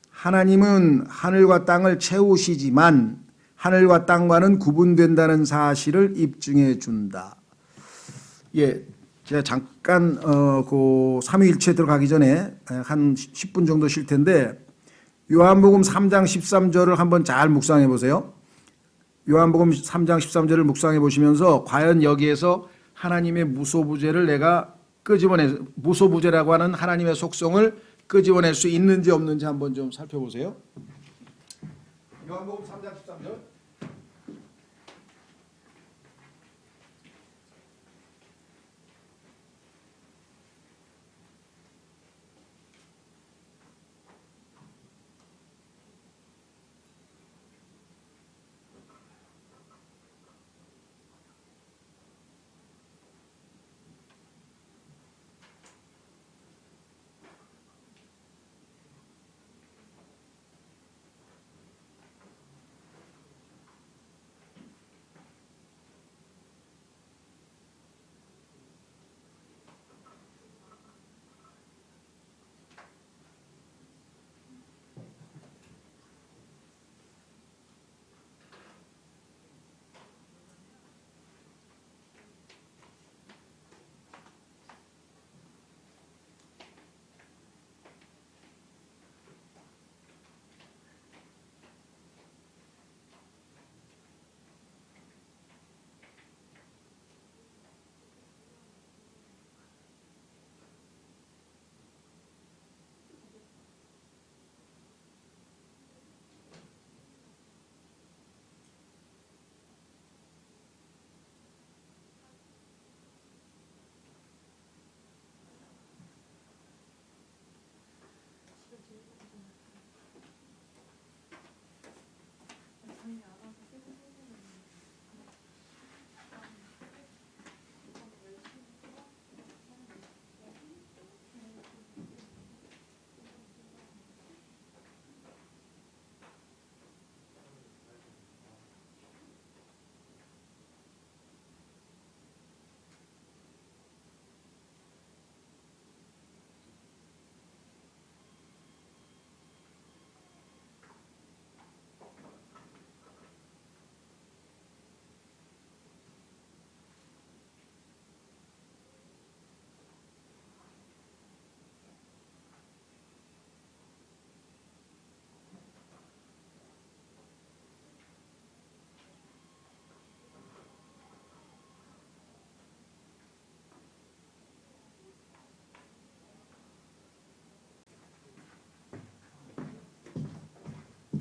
하나님은 하늘과 땅을 채우시지만 하늘과 땅과는 구분된다는 사실을 입증해 준다. 예, 제가 잠깐 그 삼위일체 들어가기 전에 한 10분 정도 쉴 텐데 요한복음 3장 13절을 한번 잘 묵상해 보세요. 요한복음 3장 13절을 묵상해 보시면서 과연 여기에서 하나님의 무소부재를 내가 무소부재라고 하는 하나님의 속성을 끄집어낼 수 있는지 없는지 한번 좀 살펴보세요. 요한복음 3장 13절.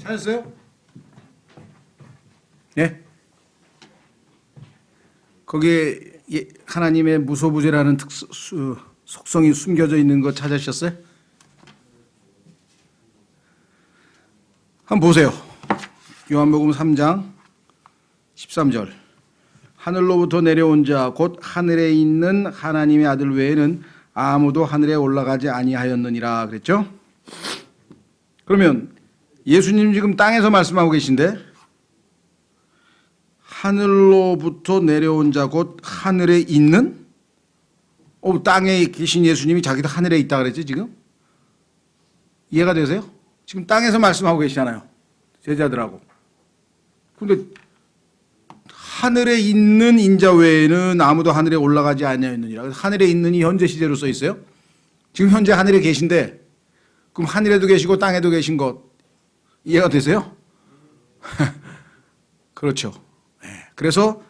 찾았어요? 예? 거기에 하나님의 무소부재라는 속성이 숨겨져 있는 거 찾으셨어요? 한번 보세요. 요한복음 3장 13절. 하늘로부터 내려온 자 곧 하늘에 있는 하나님의 아들 외에는 아무도 하늘에 올라가지 아니하였느니라 그랬죠? 그러면 예수님 지금 땅에서 말씀하고 계신데 하늘로부터 내려온 자 곧 하늘에 있는 땅에 계신 예수님이 자기도 하늘에 있다 그랬지 지금? 이해가 되세요? 지금 땅에서 말씀하고 계시잖아요. 제자들하고. 근데 하늘에 있는 인자 외에는 아무도 하늘에 올라가지 아니하였느니라. 그래서 하늘에 있는이 현재 시제로 써 있어요. 지금 현재 하늘에 계신데 그럼 하늘에도 계시고 땅에도 계신 것 이해가 되세요? 그렇죠. 그래서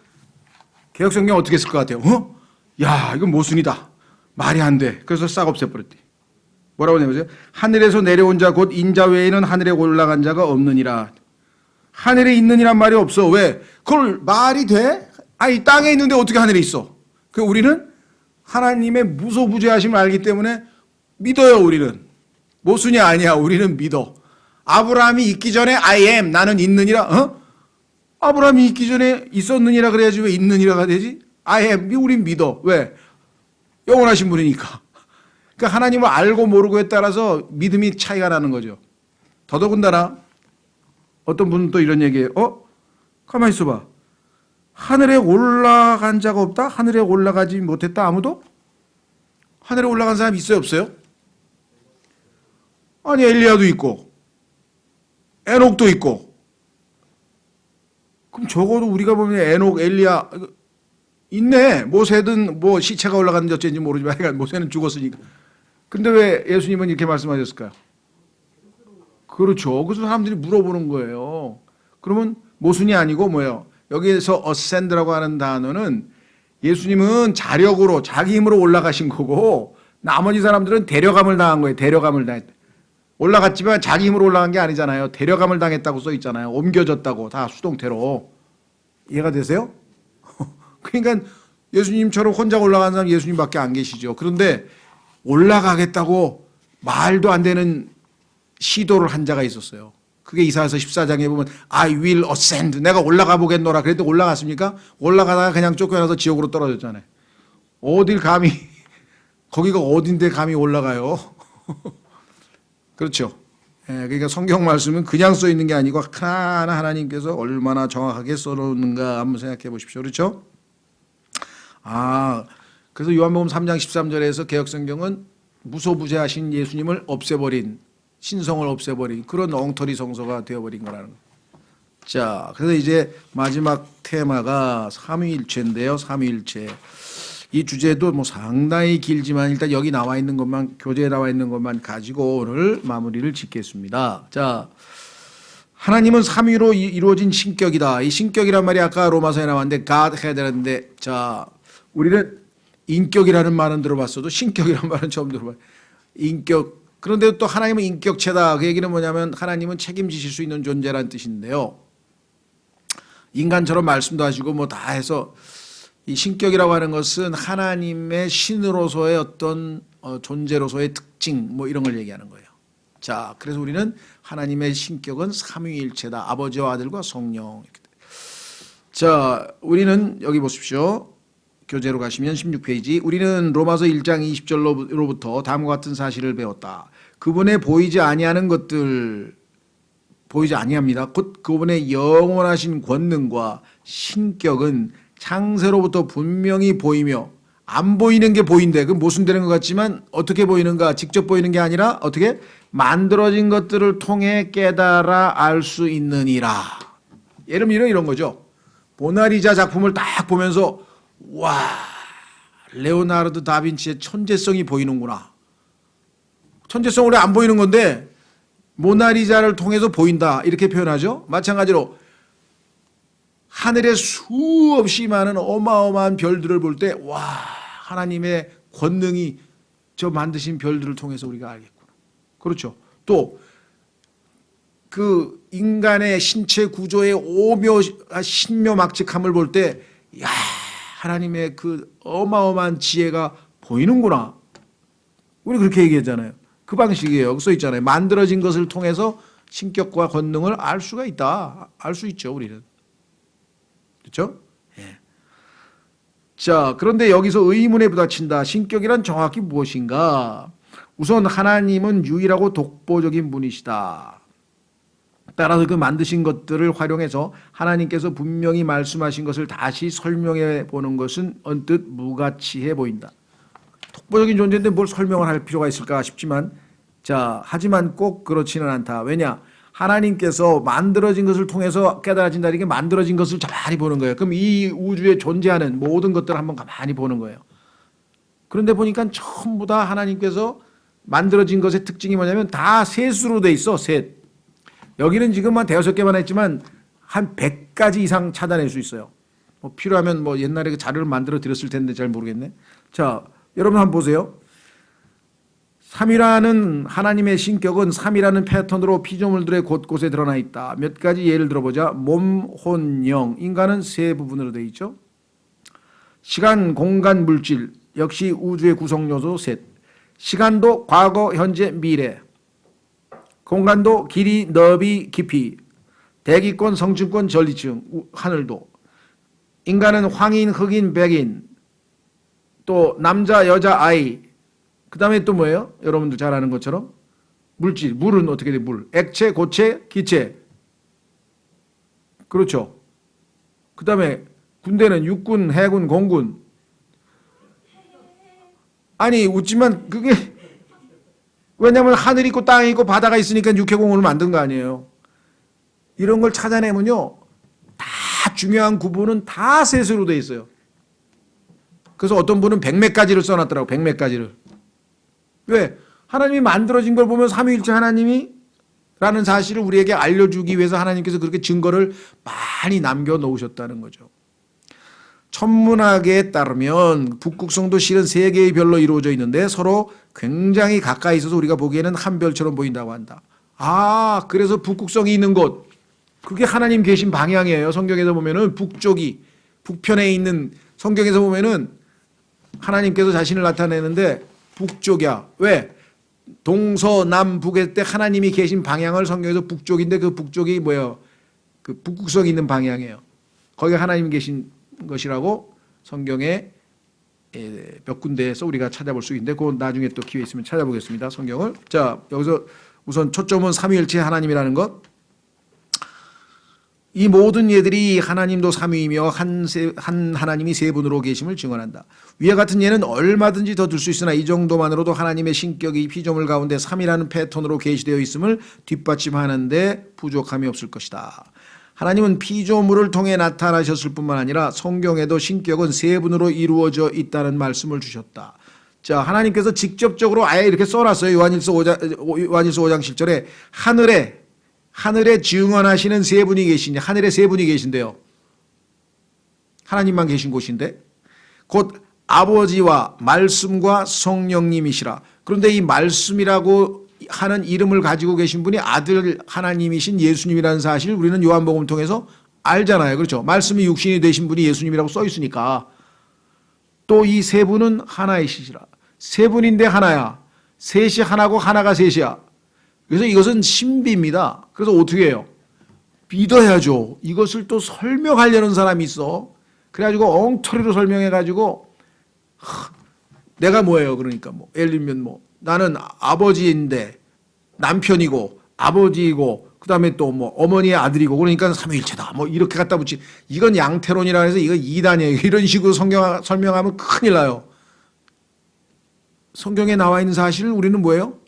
개혁성경 어떻게 쓸 것 같아요? 야, 이건 모순이다. 말이 안 돼. 그래서 싹 없애버렸대. 뭐라고 내보세요? 하늘에서 내려온 자 곧 인자 외에는 하늘에 올라간 자가 없느니라. 하늘에 있느니란 말이 없어. 왜? 그걸 말이 돼? 아니 땅에 있는데 어떻게 하늘에 있어? 그 우리는 하나님의 무소부재하심을 알기 때문에 믿어요. 우리는 모순이 아니야. 우리는 믿어. 아브라함이 있기 전에 I am 나는 있느니라. 아브라함이 있기 전에 있었느니라 그래야지 왜 있느니라가 되지? I am 우린 믿어. 왜? 영원하신 분이니까. 그러니까 하나님을 알고 모르고에 따라서 믿음이 차이가 나는 거죠. 더더군다나 어떤 분은 또 이런 얘기해요. 가만히 있어봐. 하늘에 올라간 자가 없다? 하늘에 올라가지 못했다? 아무도? 하늘에 올라간 사람 있어요? 없어요? 아니 엘리야도 있고 에녹도 있고. 그럼 적어도 우리가 보면 에녹, 엘리야 있네. 모세든 뭐 시체가 올라갔는지 어쩐지 모르지만 모세는 죽었으니까. 근데 왜 예수님은 이렇게 말씀하셨을까요? 그렇죠. 그래서 사람들이 물어보는 거예요. 그러면 모순이 아니고 뭐예요? 여기에서 ascend라고 하는 단어는 예수님은 자력으로 자기 힘으로 올라가신 거고 나머지 사람들은 데려감을 당한 거예요. 데려감을 당했다. 올라갔지만 자기 힘으로 올라간 게 아니잖아요. 데려감을 당했다고 써 있잖아요. 옮겨졌다고 다 수동태로. 이해가 되세요? 그러니까 예수님처럼 혼자 올라간 사람 예수님밖에 안 계시죠. 그런데 올라가겠다고 말도 안 되는 시도를 한 자가 있었어요. 그게 이사야서 14장에 보면 I will ascend 내가 올라가 보겠노라 그랬더니 올라갔습니까? 올라가다가 그냥 쫓겨나서 지옥으로 떨어졌잖아요. 어딜 감히 거기가 어딘데 감히 올라가요. 그렇죠. 그러니까 성경 말씀은 그냥 써 있는 게 아니고 하나하나 하나님께서 얼마나 정확하게 써놓는가 한번 생각해 보십시오. 그렇죠? 그래서 요한복음 3장 13절에서 개혁성경은 무소부재하신 예수님을 없애버린 신성을 없애버린 그런 엉터리 성서가 되어버린 거라는 거예요. 자, 그래서 이제 마지막 테마가 삼위일체인데요. 삼위일체. 이 주제도 뭐 상당히 길지만 일단 여기 나와 있는 것만 교재에 나와 있는 것만 가지고 오늘 마무리를 짓겠습니다. 자, 하나님은 삼위로 이루어진 신격이다. 이 신격이란 말이 아까 로마서에 나왔는데 God 해야 되는데 자, 우리는 인격이라는 말은 들어봤어도 신격이라는 말은 처음 들어봐요. 인격. 그런데 또 하나님은 인격체다. 그 얘기는 뭐냐면 하나님은 책임지실 수 있는 존재라는 뜻인데요. 인간처럼 말씀도 하시고 뭐 다 해서 이 신격이라고 하는 것은 하나님의 신으로서의 어떤 존재로서의 특징 뭐 이런 걸 얘기하는 거예요. 자, 그래서 우리는 하나님의 신격은 삼위일체다. 아버지와 아들과 성령. 자, 우리는 여기 보십시오. 교재로 가시면 16페이지. 우리는 로마서 1장 20절로부터 다음과 같은 사실을 배웠다. 그분의 보이지 아니하는 것들 보이지 아니합니다. 곧 그분의 영원하신 권능과 신격은 창세로부터 분명히 보이며 안 보이는 게 보인대. 그 모순되는 것 같지만 어떻게 보이는가? 직접 보이는 게 아니라 어떻게? 만들어진 것들을 통해 깨달아 알 수 있느니라. 예를 들면 이런 거죠. 모나리자 작품을 딱 보면서 와, 레오나르도 다빈치의 천재성이 보이는구나. 천재성 원래 안 보이는 건데 모나리자를 통해서 보인다 이렇게 표현하죠. 마찬가지로 하늘에 수없이 많은 어마어마한 별들을 볼 때 와, 하나님의 권능이 저 만드신 별들을 통해서 우리가 알겠구나. 그렇죠. 또 그 인간의 신체 구조의 오묘 신묘막측함을 볼 때, 야, 하나님의 그 어마어마한 지혜가 보이는구나. 우리 그렇게 얘기했잖아요. 그 방식이에요. 써 있잖아요. 만들어진 것을 통해서 신격과 권능을 알 수가 있다. 알 수 있죠, 우리는. 그렇죠? 예. 자, 그런데 여기서 의문에 부딪힌다. 신격이란 정확히 무엇인가? 우선 하나님은 유일하고 독보적인 분이시다. 따라서 그 만드신 것들을 활용해서 하나님께서 분명히 말씀하신 것을 다시 설명해 보는 것은 언뜻 무가치해 보인다. 독보적인 존재인데 뭘 설명을 할 필요가 있을까 싶지만, 자, 하지만 꼭 그렇지는 않다. 왜냐? 하나님께서 만들어진 것을 통해서 깨달아진다는 게 만들어진 것을 가만히 보는 거예요. 그럼 이 우주에 존재하는 모든 것들을 한번 가만히 보는 거예요. 그런데 보니까 전부 다 하나님께서 만들어진 것의 특징이 뭐냐면 다 셋으로 돼 있어. 셋. 여기는 지금 한 5개만 했지만 한 100가지 이상 찾아낼 수 있어요. 뭐 필요하면 뭐 옛날에 그 자료를 만들어 드렸을 텐데 잘 모르겠네. 자, 여러분 한번 보세요. 3이라는 하나님의 신격은 3이라는 패턴으로 피조물들의 곳곳에 드러나 있다. 몇 가지 예를 들어보자. 몸, 혼, 영. 인간은 세 부분으로 되어 있죠. 시간, 공간, 물질. 역시 우주의 구성요소 셋. 시간도 과거, 현재, 미래. 공간도 길이, 너비, 깊이. 대기권, 성층권, 전리층, 하늘도. 인간은 황인, 흑인, 백인. 또 남자, 여자, 아이. 그 다음에 또 뭐예요? 여러분들 잘 아는 것처럼 물질, 물은 어떻게 돼? 물, 액체, 고체, 기체. 그렇죠. 그 다음에 군대는 육군, 해군, 공군. 아니 웃지만 그게 왜냐하면 하늘이 있고 땅이 있고 바다가 있으니까 육해공원을 만든 거 아니에요. 이런 걸 찾아내면요 다 중요한 구분은 다 셋으로 돼 있어요. 그래서 어떤 분은 100몇 가지를 써놨더라고. 100몇 가지를. 왜? 하나님이 만들어진 걸 보면 삼위일체 하나님이 라는 사실을 우리에게 알려주기 위해서 하나님께서 그렇게 증거를 많이 남겨놓으셨다는 거죠. 천문학에 따르면 북극성도 실은 3개의 별로 이루어져 있는데 서로 굉장히 가까이 있어서 우리가 보기에는 한 별처럼 보인다고 한다. 아, 그래서 북극성이 있는 곳, 그게 하나님 계신 방향이에요. 성경에서 보면은 북쪽이, 북편에 있는, 성경에서 보면은 하나님께서 자신을 나타내는데 북쪽이야. 왜? 동서남북일 때 하나님이 계신 방향을 성경에서 북쪽인데 그 북쪽이 뭐예요? 그 북극성이 있는 방향이에요. 거기가 하나님이 계신 것이라고 성경에 몇 군데에서 우리가 찾아볼 수 있는데 그건 나중에 또 기회 있으면 찾아보겠습니다. 성경을. 자, 여기서 우선 초점은 삼위일체 하나님이라는 것. 이 모든 예들이 하나님도 삼위이며 한 하나님이 세 분으로 계심을 증언한다. 위와 같은 예는 얼마든지 더 들 수 있으나 이 정도만으로도 하나님의 신격이 피조물 가운데 삼이라는 패턴으로 계시되어 있음을 뒷받침하는데 부족함이 없을 것이다. 하나님은 피조물을 통해 나타나셨을 뿐만 아니라 성경에도 신격은 세 분으로 이루어져 있다는 말씀을 주셨다. 자, 하나님께서 직접적으로 아예 이렇게 써놨어요. 요한일서 5장 7절에 하늘에 증언하시는 세 분이 계시냐. 하늘에 세 분이 계신데요. 하나님만 계신 곳인데 곧 아버지와 말씀과 성령님이시라. 그런데 이 말씀이라고 하는 이름을 가지고 계신 분이 아들 하나님이신 예수님이라는 사실 우리는 요한복음을 통해서 알잖아요. 그렇죠? 말씀이 육신이 되신 분이 예수님이라고 써 있으니까. 또 이 세 분은 하나이시라. 세 분인데 하나야. 셋이 하나고 하나가 셋이야. 그래서 이것은 신비입니다. 그래서 어떻게 해요? 믿어야죠. 이것을 또 설명하려는 사람이 있어. 그래가지고 엉터리로 설명해가지고 내가 뭐예요? 그러니까 뭐 예를 들면 뭐 나는 아버지인데 남편이고 아버지이고 그다음에 또 뭐 어머니의 아들이고 그러니까 삼위일체다. 뭐 이렇게 갖다 붙이. 이건 양태론이라 해서 이건 이단이에요. 이런 식으로 설명하면 큰일 나요. 성경에 나와 있는 사실을 우리는 뭐예요?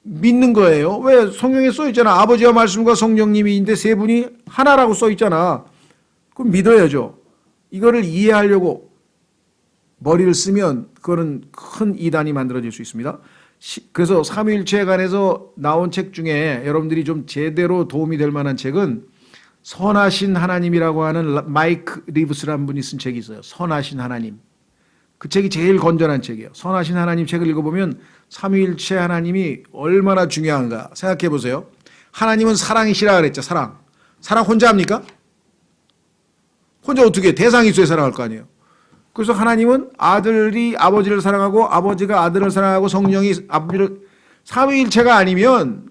믿는 거예요. 왜? 성경에 써 있잖아. 아버지와 말씀과 성령님인데 세 분이 하나라고 써 있잖아. 그럼 믿어야죠. 이거를 이해하려고 머리를 쓰면 그거는 큰 이단이 만들어질 수 있습니다. 그래서 삼위일체에 관해서 나온 책 중에 여러분들이 좀 제대로 도움이 될 만한 책은 선하신 하나님이라고 하는 마이크 리브스라는 분이 쓴 책이 있어요. 선하신 하나님. 그 책이 제일 건전한 책이에요. 선하신 하나님 책을 읽어보면 삼위일체 하나님이 얼마나 중요한가 생각해 보세요. 하나님은 사랑이시라 그랬죠. 사랑. 사랑 혼자 합니까? 혼자 어떻게 해? 대상이 있어야 사랑할 거 아니에요. 그래서 하나님은 아들이 아버지를 사랑하고 아버지가 아들을 사랑하고 성령이 아버지를 삼위일체가 아니면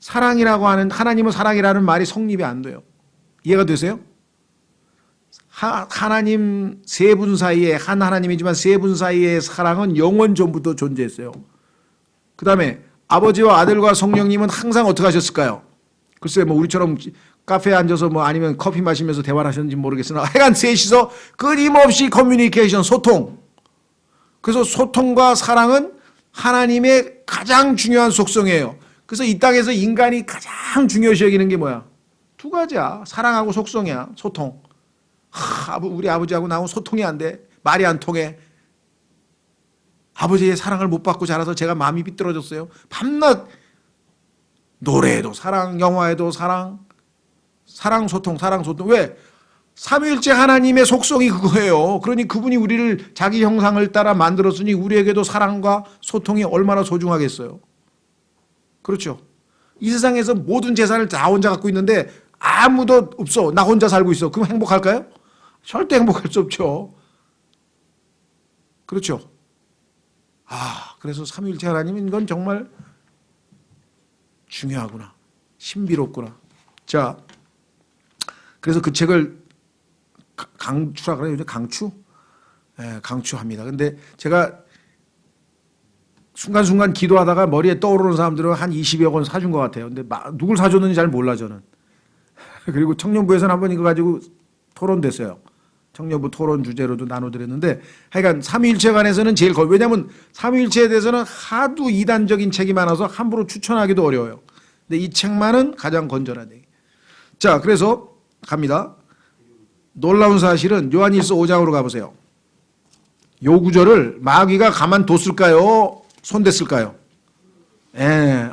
사랑이라고 하는 하나님은 사랑이라는 말이 성립이 안 돼요. 이해가 되세요? 하나님 세 분 사이에 한 하나님이지만 세 분 사이의 사랑은 영원 전부터 존재했어요. 그 다음에 아버지와 아들과 성령님은 항상 어떻게 하셨을까요? 글쎄 뭐 우리처럼 카페에 앉아서 뭐 아니면 커피 마시면서 대화를 하셨는지 모르겠으나 하여간 셋이서 끊임없이 커뮤니케이션 소통. 그래서 소통과 사랑은 하나님의 가장 중요한 속성이에요. 그래서 이 땅에서 인간이 가장 중요시 여기는 게 뭐야? 두 가지야. 사랑하고 속성이야. 소통. 우리 아버지하고 나하고 소통이 안 돼. 말이 안 통해. 아버지의 사랑을 못 받고 자라서 제가 마음이 삐뚤어졌어요. 밤낮 노래에도 사랑, 영화에도 사랑, 사랑 소통. 왜? 삼위일체 하나님의 속성이 그거예요. 그러니 그분이 우리를 자기 형상을 따라 만들었으니 우리에게도 사랑과 소통이 얼마나 소중하겠어요. 그렇죠. 이 세상에서 모든 재산을 다 혼자 갖고 있는데 아무도 없어. 나 혼자 살고 있어. 그럼 행복할까요? 절대 행복할 수 없죠. 그렇죠. 그래서 삼위일체 하나님은 이건 정말 중요하구나. 신비롭구나. 자, 그래서 그 책을 강추라 그래요. 강추? 네, 강추합니다. 근데 제가 순간순간 기도하다가 머리에 떠오르는 사람들은 한 20여 권 사준 것 같아요. 근데 누굴 사줬는지 잘 몰라 저는. 그리고 청년부에서는 한번 이거 가지고 토론됐어요. 청년부 토론 주제로도 나눠드렸는데 하여간 삼위일체 관해서는 제일 왜냐하면 삼위일체에 대해서는 하도 이단적인 책이 많아서 함부로 추천하기도 어려워요. 근데 이 책만은 가장 건전하대. 자, 그래서 갑니다. 놀라운 사실은 요한일서 5장으로 가보세요. 요 구절을 마귀가 가만뒀을까요? 손댔을까요?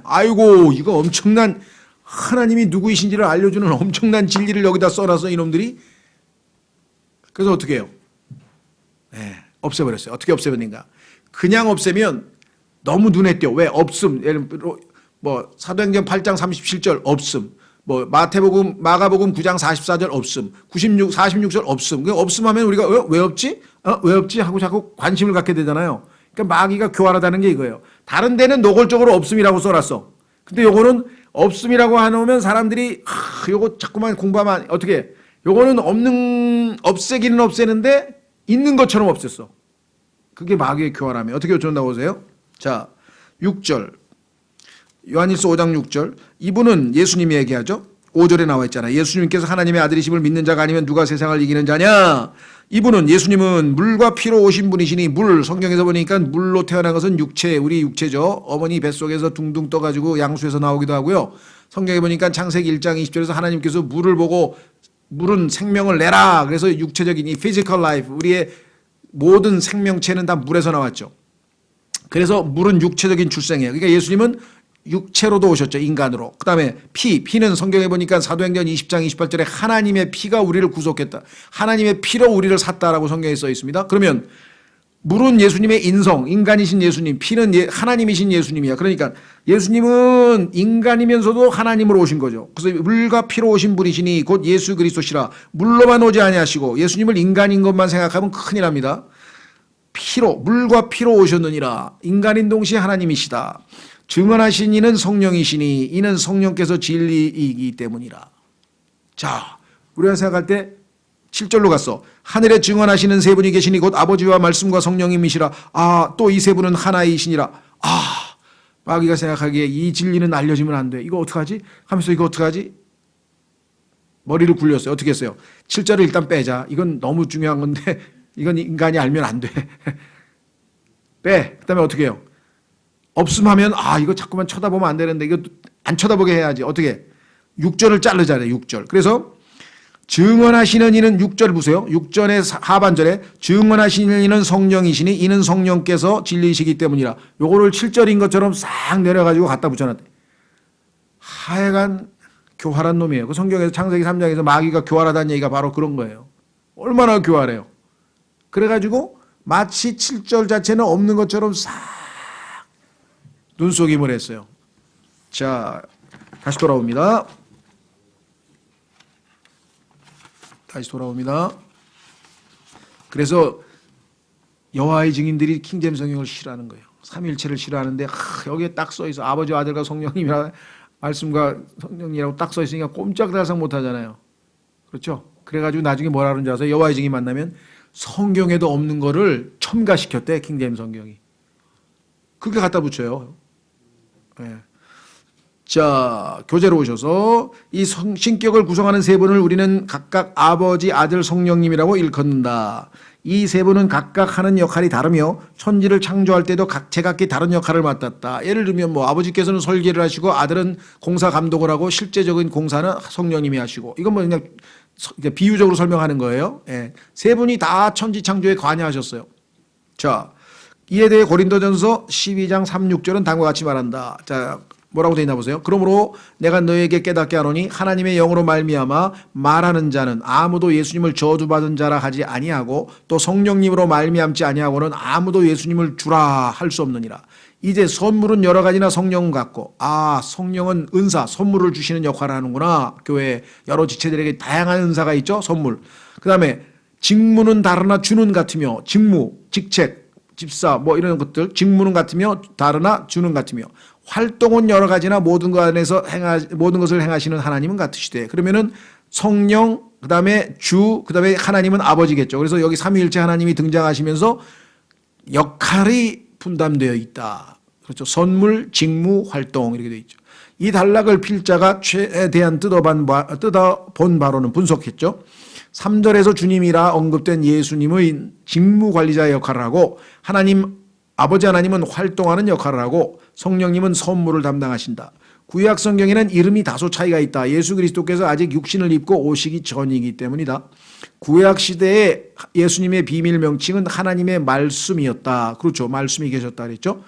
아이고 이거 엄청난 하나님이 누구이신지를 알려주는 엄청난 진리를 여기다 써놔서 이놈들이 그래서 어떻게 해요? 없애버렸어요. 어떻게 없애버린가? 그냥 없애면 너무 눈에 띄어. 왜? 없음. 예를 들어 뭐 사도행전 8장 37절 없음. 뭐 마가복음 9장 44절 없음. 46절 없음. 없음하면 우리가 왜 없지? 왜 없지? 하고 자꾸 관심을 갖게 되잖아요. 그러니까 마귀가 교활하다는 게 이거예요. 다른 데는 노골적으로 없음이라고 써놨어. 근데 요거는 없음이라고 해놓으면 사람들이 요거 자꾸만 공부하면 어떻게 해? 요거는 없애기는 없애는데 있는 것처럼 없앴어. 그게 마귀의 교활함이에요. 어떻게 어쩐다고 보세요? 자, 6절. 요한일서 5장 6절. 이분은 예수님이 얘기하죠. 5절에 나와 있잖아요. 예수님께서 하나님의 아들이심을 믿는 자가 아니면 누가 세상을 이기는 자냐? 이분은 예수님은 물과 피로 오신 분이시니 성경에서 보니까 물로 태어난 것은 육체, 우리 육체죠. 어머니 뱃속에서 둥둥 떠가지고 양수에서 나오기도 하고요. 성경에 보니까 창세기 1장 20절에서 하나님께서 물을 보고 물은 생명을 내라. 그래서 육체적인 이 physical life, 우리의 모든 생명체는 다 물에서 나왔죠. 그래서 물은 육체적인 출생이에요. 그러니까 예수님은 육체로도 오셨죠. 인간으로. 그 다음에 피는 성경에 보니까 사도행전 20장 28절에 하나님의 피가 우리를 구속했다. 하나님의 피로 우리를 샀다라고 성경에 써 있습니다. 그러면 물은 예수님의 인성, 인간이신 예수님, 피는 하나님이신 예수님이야. 그러니까 예수님은 인간이면서도 하나님으로 오신 거죠. 그래서 물과 피로 오신 분이시니 곧 예수 그리스도시라. 물로만 오지 아니하시고 예수님을 인간인 것만 생각하면 큰일 납니다. 물과 피로 오셨느니라. 인간인 동시에 하나님이시다. 증언하신 이는 성령이시니 이는 성령께서 진리이기 때문이라. 자, 우리가 생각할 때 7절로 갔어. 하늘에 증언하시는 세 분이 계시니 곧 아버지와 말씀과 성령님이시라. 또 이 세 분은 하나이시니라. 마귀가 생각하기에 이 진리는 알려지면 안 돼. 이거 어떡하지? 하면서 이거 어떡하지? 머리를 굴렸어요. 어떻게 했어요? 7절을 일단 빼자. 이건 너무 중요한 건데 이건 인간이 알면 안 돼. 빼. 그 다음에 어떻게 해요? 없음하면 이거 자꾸만 쳐다보면 안 되는데 이거 안 쳐다보게 해야지. 어떻게? 6절을 자르잖아요. 6절. 그래서 증언하시는 이는 6절 보세요. 6절의 하반절에 증언하시는 이는 성령이시니 이는 성령께서 진리이시기 때문이라. 요거를 7절인 것처럼 싹 내려가지고 갖다 붙여놨대. 하여간 교활한 놈이에요. 그 성경에서 창세기 3장에서 마귀가 교활하다는 얘기가 바로 그런 거예요. 얼마나 교활해요. 그래가지고 마치 7절 자체는 없는 것처럼 싹 눈속임을 했어요. 자, 다시 돌아옵니다. 그래서 여호와의 증인들이 킹제임스 성경을 싫어하는 거예요. 삼위일체를 싫어하는데 여기에 딱 써 있어. 아버지와 아들과 성령님이라 말씀과 성령이라고 딱 써 있으니까 꼼짝달싹 못 하잖아요. 그렇죠? 그래가지고 나중에 뭐라 그러는지 아세요? 여호와의 증인 만나면 성경에도 없는 거를 첨가시켰대, 킹제임스 성경이. 그렇게 갖다 붙여요. 네. 자, 교재로 오셔서 이 신격을 구성하는 세 분을 우리는 각각 아버지, 아들, 성령님이라고 일컫는다. 이 세 분은 각각 하는 역할이 다르며 천지를 창조할 때도 제각기 다른 역할을 맡았다. 예를 들면 뭐 아버지께서는 설계를 하시고 아들은 공사 감독을 하고 실제적인 공사는 성령님이 하시고, 이건 뭐 그냥 비유적으로 설명하는 거예요. 예. 세 분이 다 천지 창조에 관여하셨어요. 자, 이에 대해 고린도전서 12장 3, 6절은 다음과 같이 말한다. 자, 뭐라고 되어 있나 보세요. 그러므로 내가 너에게 깨닫게 하노니 하나님의 영으로 말미암아 말하는 자는 아무도 예수님을 저주받은 자라 하지 아니하고 또 성령님으로 말미암지 아니하고는 아무도 예수님을 주라 할 수 없느니라. 이제 선물은 여러 가지나 성령 같고, 성령은 은사, 선물을 주시는 역할을 하는구나. 교회 여러 지체들에게 다양한 은사가 있죠. 선물. 그 다음에 직무는 다르나 주는 같으며, 직무, 직책, 집사 뭐 이런 것들, 직무는 같으며 다르나 주는 같으며, 활동은 여러 가지나 모든 것을 행하시는 하나님은 같으시되. 그러면은 성령, 그 다음에 주, 그 다음에 하나님은 아버지겠죠. 그래서 여기 삼위일체 하나님이 등장하시면서 역할이 분담되어 있다. 그렇죠. 선물, 직무, 활동 이렇게 되어 있죠. 이 단락을 필자가 최대한 뜯어본 바로는 분석했죠. 3절에서 주님이라 언급된 예수님의 직무 관리자의 역할을 하고, 아버지 하나님은 활동하는 역할을 하고, 성령님은 선물을 담당하신다. 구약 성경에는 이름이 다소 차이가 있다. 예수 그리스도께서 아직 육신을 입고 오시기 전이기 때문이다. 구약 시대에 예수님의 비밀 명칭은 하나님의 말씀이었다. 그렇죠. 말씀이 계셨다 그랬죠.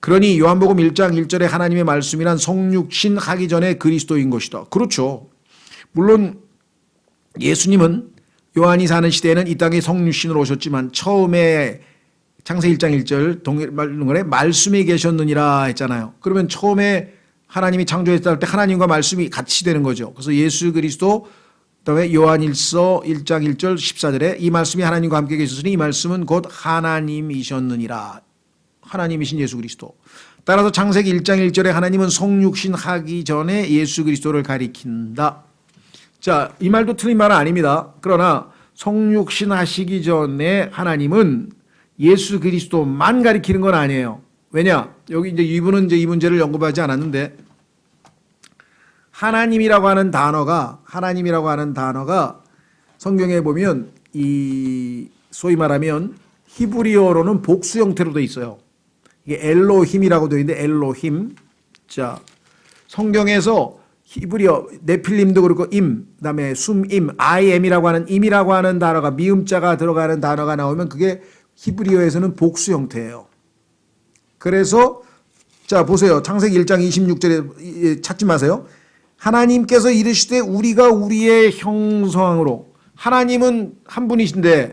그러니 요한복음 1장 1절에 하나님의 말씀이란 성육신 하기 전에 그리스도인 것이다. 그렇죠. 물론 예수님은 요한이 사는 시대에는 이 땅에 성육신으로 오셨지만 처음에 창세기 1장 1절 동일말에 말씀이 계셨느니라 했잖아요. 그러면 처음에 하나님이 창조했을 때 하나님과 말씀이 같이 되는 거죠. 그래서 예수 그리스도, 그다음에 요한일서 1장 1절 14절에 이 말씀이 하나님과 함께 계셨으니 이 말씀은 곧 하나님이셨느니라. 하나님이신 예수 그리스도. 따라서 창세기 1장 1절에 하나님은 성육신 하기 전에 예수 그리스도를 가리킨다. 자, 이 말도 틀린 말은 아닙니다. 그러나 성육신 하시기 전에 하나님은 예수 그리스도만 가리키는 건 아니에요. 왜냐? 여기 이제 이분은 이제 이 문제를 언급하지 않았는데, 하나님이라고 하는 단어가 성경에 보면 소위 말하면 히브리어로는 복수 형태로 돼 있어요. 이게 엘로힘이라고 되어 있는데, 엘로힘. 자, 성경에서 히브리어 네필림도 그렇고 그다음에 숨임, IM이라고 하는 임이라고 하는 단어가, 미음자가 들어가는 단어가 나오면 그게 히브리어에서는 복수 형태예요. 그래서 자 보세요. 창세기 1장 26절에 찾지 마세요. 하나님께서 이르시되 우리가 우리의 형상으로, 하나님은 한 분이신데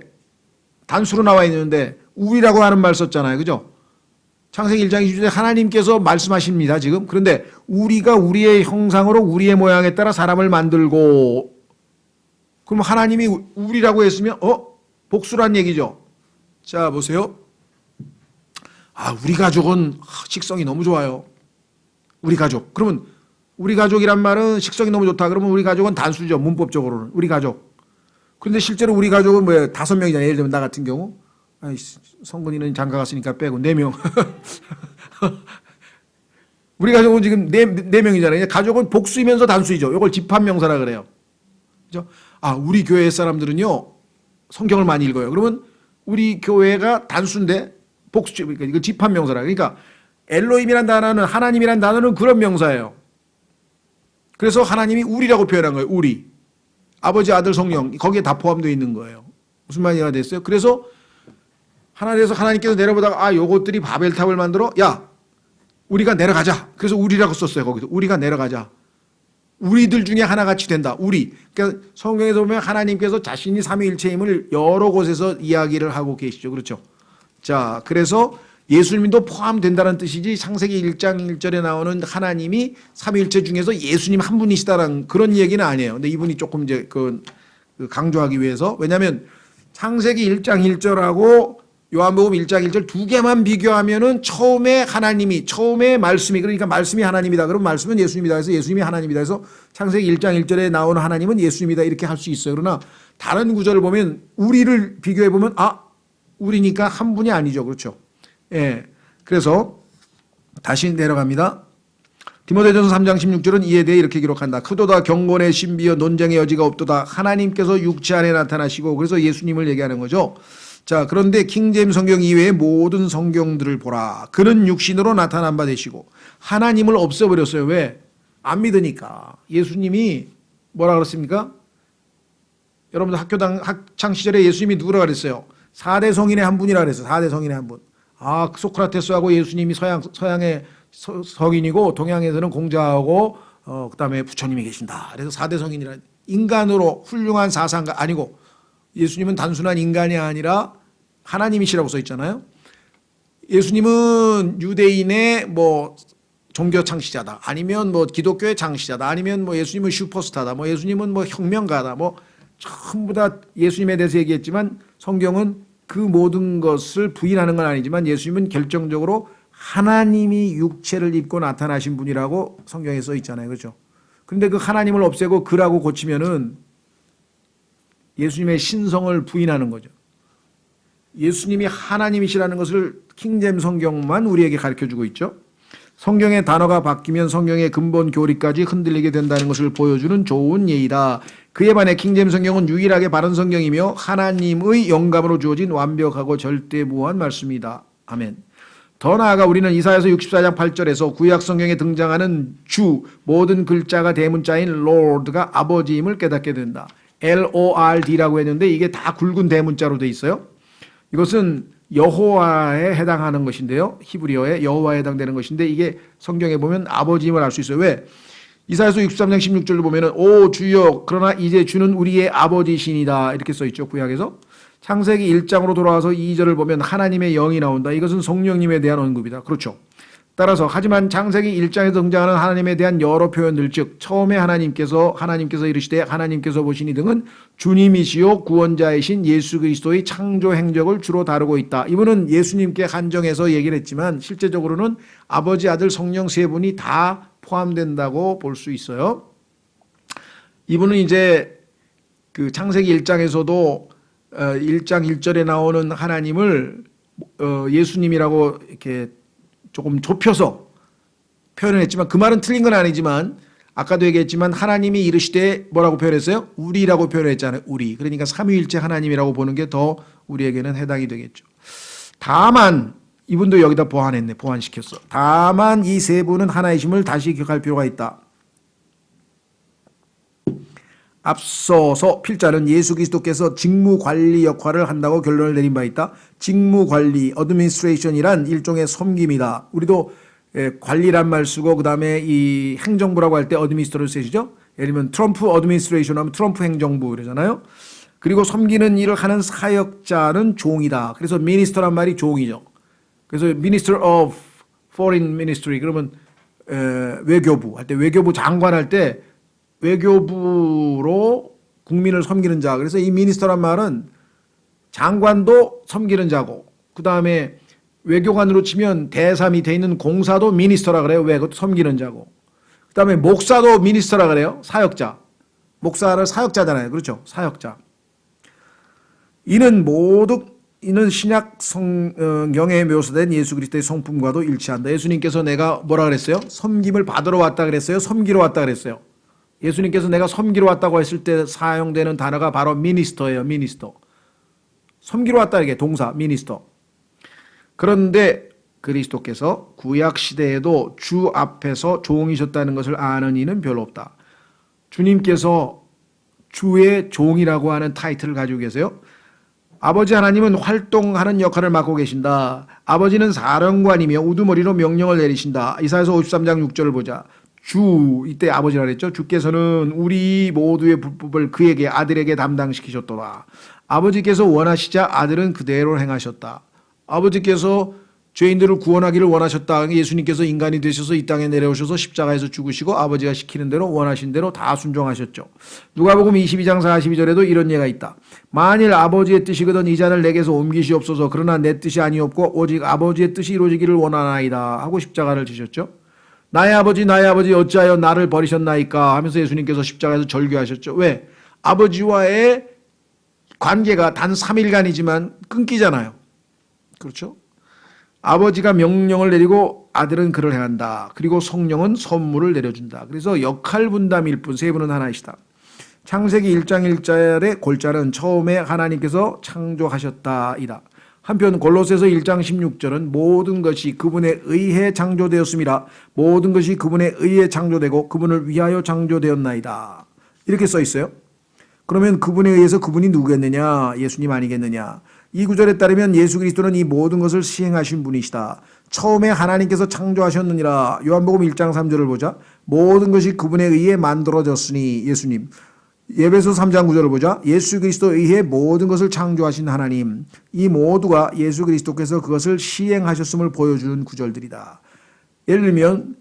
단수로 나와 있는데 우리라고 하는 말 썼잖아요. 그죠? 창세기 1장 20절에 하나님께서 말씀하십니다. 지금. 그런데 우리가 우리의 형상으로 우리의 모양에 따라 사람을 만들고, 그럼 하나님이 우리라고 했으면 복수란 얘기죠. 자 보세요. 우리 가족은 식성이 너무 좋아요. 우리 가족. 그러면 우리 가족이란 말은 식성이 너무 좋다. 그러면 우리 가족은 단수죠. 문법적으로는. 우리 가족. 그런데 실제로 우리 가족은 뭐예요? 5명이잖아요. 예를 들면 나 같은 경우. 성근이는 장가 갔으니까 빼고 4명. 우리 가족은 지금 4명이잖아요. 가족은 복수이면서 단수이죠. 이걸 집합명사라 그래요. 그죠? 우리 교회 사람들은요, 성경을 많이 읽어요. 그러면 우리 교회가 단수인데 복수, 그러니까 이거 집합명사라. 그러니까 엘로힘이란 단어는, 하나님이란 단어는 그런 명사예요. 그래서 하나님이 우리라고 표현한 거예요. 우리. 아버지, 아들, 성령. 거기에 다 포함되어 있는 거예요. 무슨 말이가 됐어요? 그래서 하나님께서 내려보다가 요것들이 바벨탑을 만들어, 야, 우리가 내려가자. 그래서 우리라고 썼어요. 거기서 우리가 내려가자. 우리들 중에 하나같이 된다. 우리. 그러니까 성경에서 보면 하나님께서 자신이 삼위일체임을 여러 곳에서 이야기를 하고 계시죠. 그렇죠? 자, 그래서 예수님도 포함된다는 뜻이지 창세기 1장 1절에 나오는 하나님이 삼위일체 중에서 예수님 한 분이시다라는 그런 얘기는 아니에요. 근데 이분이 조금 이제 그 강조하기 위해서, 왜냐하면 창세기 1장 1절하고 요한복음 1장 1절 두 개만 비교하면은 처음에 하나님이, 처음에 말씀이, 그러니까 말씀이 하나님이다. 그러면 말씀은 예수님이다. 해서 예수님이 하나님이다. 해서 창세기 1장 1절에 나오는 하나님은 예수님이다. 이렇게 할 수 있어요. 그러나 다른 구절을 보면 우리를 비교해 보면 우리니까 한 분이 아니죠. 그렇죠. 예. 그래서 다시 내려갑니다. 디모데전서 3장 16절은 이에 대해 이렇게 기록한다. 크도다 경건의 신비여 논쟁의 여지가 없도다. 하나님께서 육체 안에 나타나시고, 그래서 예수님을 얘기하는 거죠. 자, 그런데 킹제임 성경 이외의 모든 성경들을 보라. 그는 육신으로 나타난 바 되시고 하나님을 없애버렸어요. 왜? 안 믿으니까. 예수님이 뭐라 그랬습니까? 여러분들 학창 시절에 예수님이 누구라 그랬어요? 4대 성인의 한 분이라 그랬어요. 4대 성인의 한 분. 소크라테스하고 예수님이 서양의 성인이고 동양에서는 공자하고 그다음에 부처님이 계신다. 그래서 4대 성인이라, 인간으로 훌륭한 사상가 아니고, 예수님은 단순한 인간이 아니라 하나님이시라고 써 있잖아요. 예수님은 유대인의 종교 창시자다. 아니면 기독교의 창시자다. 아니면 예수님은 슈퍼스타다. 예수님은 혁명가다. 전부 다 예수님에 대해서 얘기했지만 성경은 그 모든 것을 부인하는 건 아니지만 예수님은 결정적으로 하나님이 육체를 입고 나타나신 분이라고 성경에 써 있잖아요. 그렇죠? 그런데 그 하나님을 없애고 그라고 고치면은 예수님의 신성을 부인하는 거죠. 예수님이 하나님이시라는 것을 킹제임 성경만 우리에게 가르쳐주고 있죠. 성경의 단어가 바뀌면 성경의 근본 교리까지 흔들리게 된다는 것을 보여주는 좋은 예이다. 그에 반해 킹제임 성경은 유일하게 바른 성경이며 하나님의 영감으로 주어진 완벽하고 절대무한 말씀이다. 아멘. 더 나아가 우리는 이사야서 64장 8절에서 구약 성경에 등장하는 주, 모든 글자가 대문자인 Lord가 아버지임을 깨닫게 된다. Lord라고 했는데 이게 다 굵은 대문자로 돼 있어요. 이것은 여호와에 해당하는 것인데요. 히브리어에 여호와에 해당되는 것인데 이게 성경에 보면 아버지임을 알 수 있어요. 왜? 이사야서 63장 16절로 보면은 오 주여 그러나 이제 주는 우리의 아버지시니다 이렇게 써 있죠. 구약에서. 창세기 1장으로 돌아와서 2절을 보면 하나님의 영이 나온다. 이것은 성령님에 대한 언급이다. 그렇죠. 따라서 하지만 창세기 1장에서 등장하는 하나님에 대한 여러 표현들, 즉 처음에 하나님께서 이르시되 하나님께서 보시니 등은 주님이시요 구원자이신 예수 그리스도의 창조 행적을 주로 다루고 있다. 이분은 예수님께 한정해서 얘기를 했지만 실제적으로는 아버지, 아들, 성령 세 분이 다 포함된다고 볼 수 있어요. 이분은 이제 그 창세기 1장에서도 1장 1절에 나오는 하나님을 예수님이라고 이렇게 조금 좁혀서 표현을 했지만 그 말은 틀린 건 아니지만 아까도 얘기했지만 하나님이 이르시되 뭐라고 표현했어요? 우리라고 표현했잖아요. 우리. 그러니까 삼위일체 하나님이라고 보는 게 더 우리에게는 해당이 되겠죠. 다만 이분도 여기다 보완시켰어. 다만 이 세 분은 하나이심을 다시 기억할 필요가 있다. 앞서서 필자는 예수 그리스도께서 직무관리 역할을 한다고 결론을 내린 바 있다. 직무관리, administration이란 일종의 섬김이다. 우리도 관리란 말 쓰고 그 다음에 이 행정부라고 할 때 administration이죠. 예를 들면 트럼프 administration 하면 트럼프 행정부 그러잖아요. 그리고 섬기는 일을 하는 사역자는 종이다. 그래서 minister란 말이 종이죠. 그래서 minister of foreign ministry 그러면 외교부 할 때 외교부 장관 할 때 외교부로 국민을 섬기는 자. 그래서 이 미니스터란 말은 장관도 섬기는 자고 그 다음에 외교관으로 치면 대사 밑에 있는 공사도 미니스터라 그래요. 왜? 그것도 섬기는 자고. 그 다음에 목사도 미니스터라 그래요. 사역자. 목사를 사역자잖아요. 그렇죠? 사역자. 이는 신약 성경에 묘사된 예수 그리스도의 성품과도 일치한다. 예수님께서 내가 뭐라 그랬어요? 섬김을 받으러 왔다 그랬어요? 섬기러 왔다 그랬어요? 예수님께서 내가 섬기러 왔다고 했을 때 사용되는 단어가 바로 미니스터예요. 미니스터. 섬기러 왔다 이게 동사 미니스터. 그런데 그리스도께서 구약 시대에도 주 앞에서 종이셨다는 것을 아는 이는 별로 없다. 주님께서 주의 종이라고 하는 타이틀을 가지고 계세요. 아버지 하나님은 활동하는 역할을 맡고 계신다. 아버지는 사령관이며 우두머리로 명령을 내리신다. 이사야서 53장 6절을 보자. 주, 이때 아버지라 그랬죠. 주께서는 우리 모두의 불법을 그에게 아들에게 담당시키셨더라. 아버지께서 원하시자 아들은 그대로 행하셨다. 아버지께서 죄인들을 구원하기를 원하셨다. 예수님께서 인간이 되셔서 이 땅에 내려오셔서 십자가에서 죽으시고 아버지가 시키는 대로 원하신 대로 다 순종하셨죠. 누가복음 22장 42절에도 이런 예가 있다. 만일 아버지의 뜻이거든 이 잔을 내게서 옮기시옵소서. 그러나 내 뜻이 아니옵고 오직 아버지의 뜻이 이루어지기를 원하나이다 하고 십자가를 지셨죠. 나의 아버지 어찌하여 나를 버리셨나이까 하면서 예수님께서 십자가에서 절규하셨죠. 왜? 아버지와의 관계가 단 3일간이지만 끊기잖아요. 그렇죠? 아버지가 명령을 내리고 아들은 그를 행한다. 그리고 성령은 선물을 내려준다. 그래서 역할 분담일 뿐 세 분은 하나이시다. 창세기 1장 1절의 골자는 처음에 하나님께서 창조하셨다이다. 한편 골로새서 1장 16절은 모든 것이 그분에 의해 창조되었습니다. 모든 것이 그분에 의해 창조되고 그분을 위하여 창조되었나이다. 이렇게 써 있어요. 그러면 그분에 의해서 그분이 누구겠느냐? 예수님 아니겠느냐? 이 구절에 따르면 예수 그리스도는 이 모든 것을 시행하신 분이시다. 처음에 하나님께서 창조하셨느니라. 요한복음 1장 3절을 보자. 모든 것이 그분에 의해 만들어졌으니 예수님. 에베소 3장 9절을 보자. 예수 그리스도에 의해 모든 것을 창조하신 하나님. 이 모두가 예수 그리스도께서 그것을 시행하셨음을 보여주는 구절들이다. 예를 들면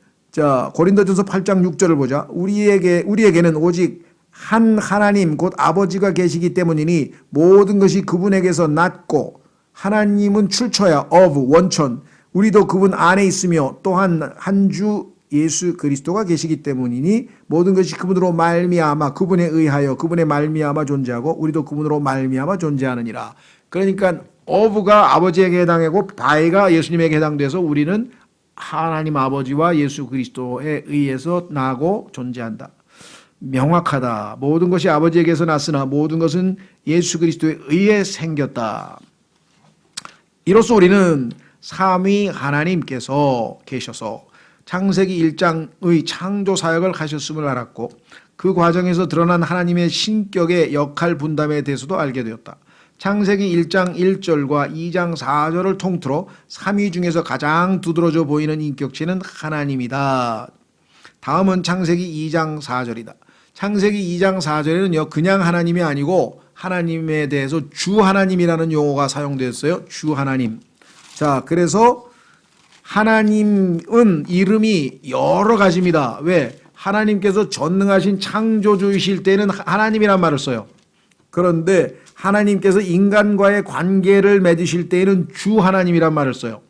고린도전서 8장 6절을 보자. 우리에게는 오직 한 하나님 곧 아버지가 계시기 때문이니 모든 것이 그분에게서 났고 하나님은 출처야 of 원천 우리도 그분 안에 있으며 또한 한 주 예수 그리스도가 계시기 때문이니 모든 것이 그분으로 말미암아 그분에 의하여 그분의 말미암아 존재하고 우리도 그분으로 말미암아 존재하느니라. 그러니까 of가 아버지에게 해당하고 by가 예수님에게 해당돼서 우리는 하나님 아버지와 예수 그리스도에 의해서 나고 존재한다. 명확하다. 모든 것이 아버지에게서 났으나 모든 것은 예수 그리스도에 의해 생겼다. 이로써 우리는 삼위 하나님께서 계셔서 창세기 1장의 창조 사역을 하셨음을 알았고 그 과정에서 드러난 하나님의 신격의 역할 분담에 대해서도 알게 되었다. 창세기 1장 1절과 2장 4절을 통틀어 삼위 중에서 가장 두드러져 보이는 인격체는 하나님이다. 다음은 창세기 2장 4절이다. 창세기 2장 4절에는요 그냥 하나님이 아니고 하나님에 대해서 주 하나님이라는 용어가 사용되었어요. 주 하나님. 자, 그래서 하나님은 이름이 여러 가지입니다. 왜? 하나님께서 전능하신 창조주이실 때는 하나님이란 말을 써요. 그런데 하나님께서 인간과의 관계를 맺으실 때에는 주 하나님이란 말을 써요.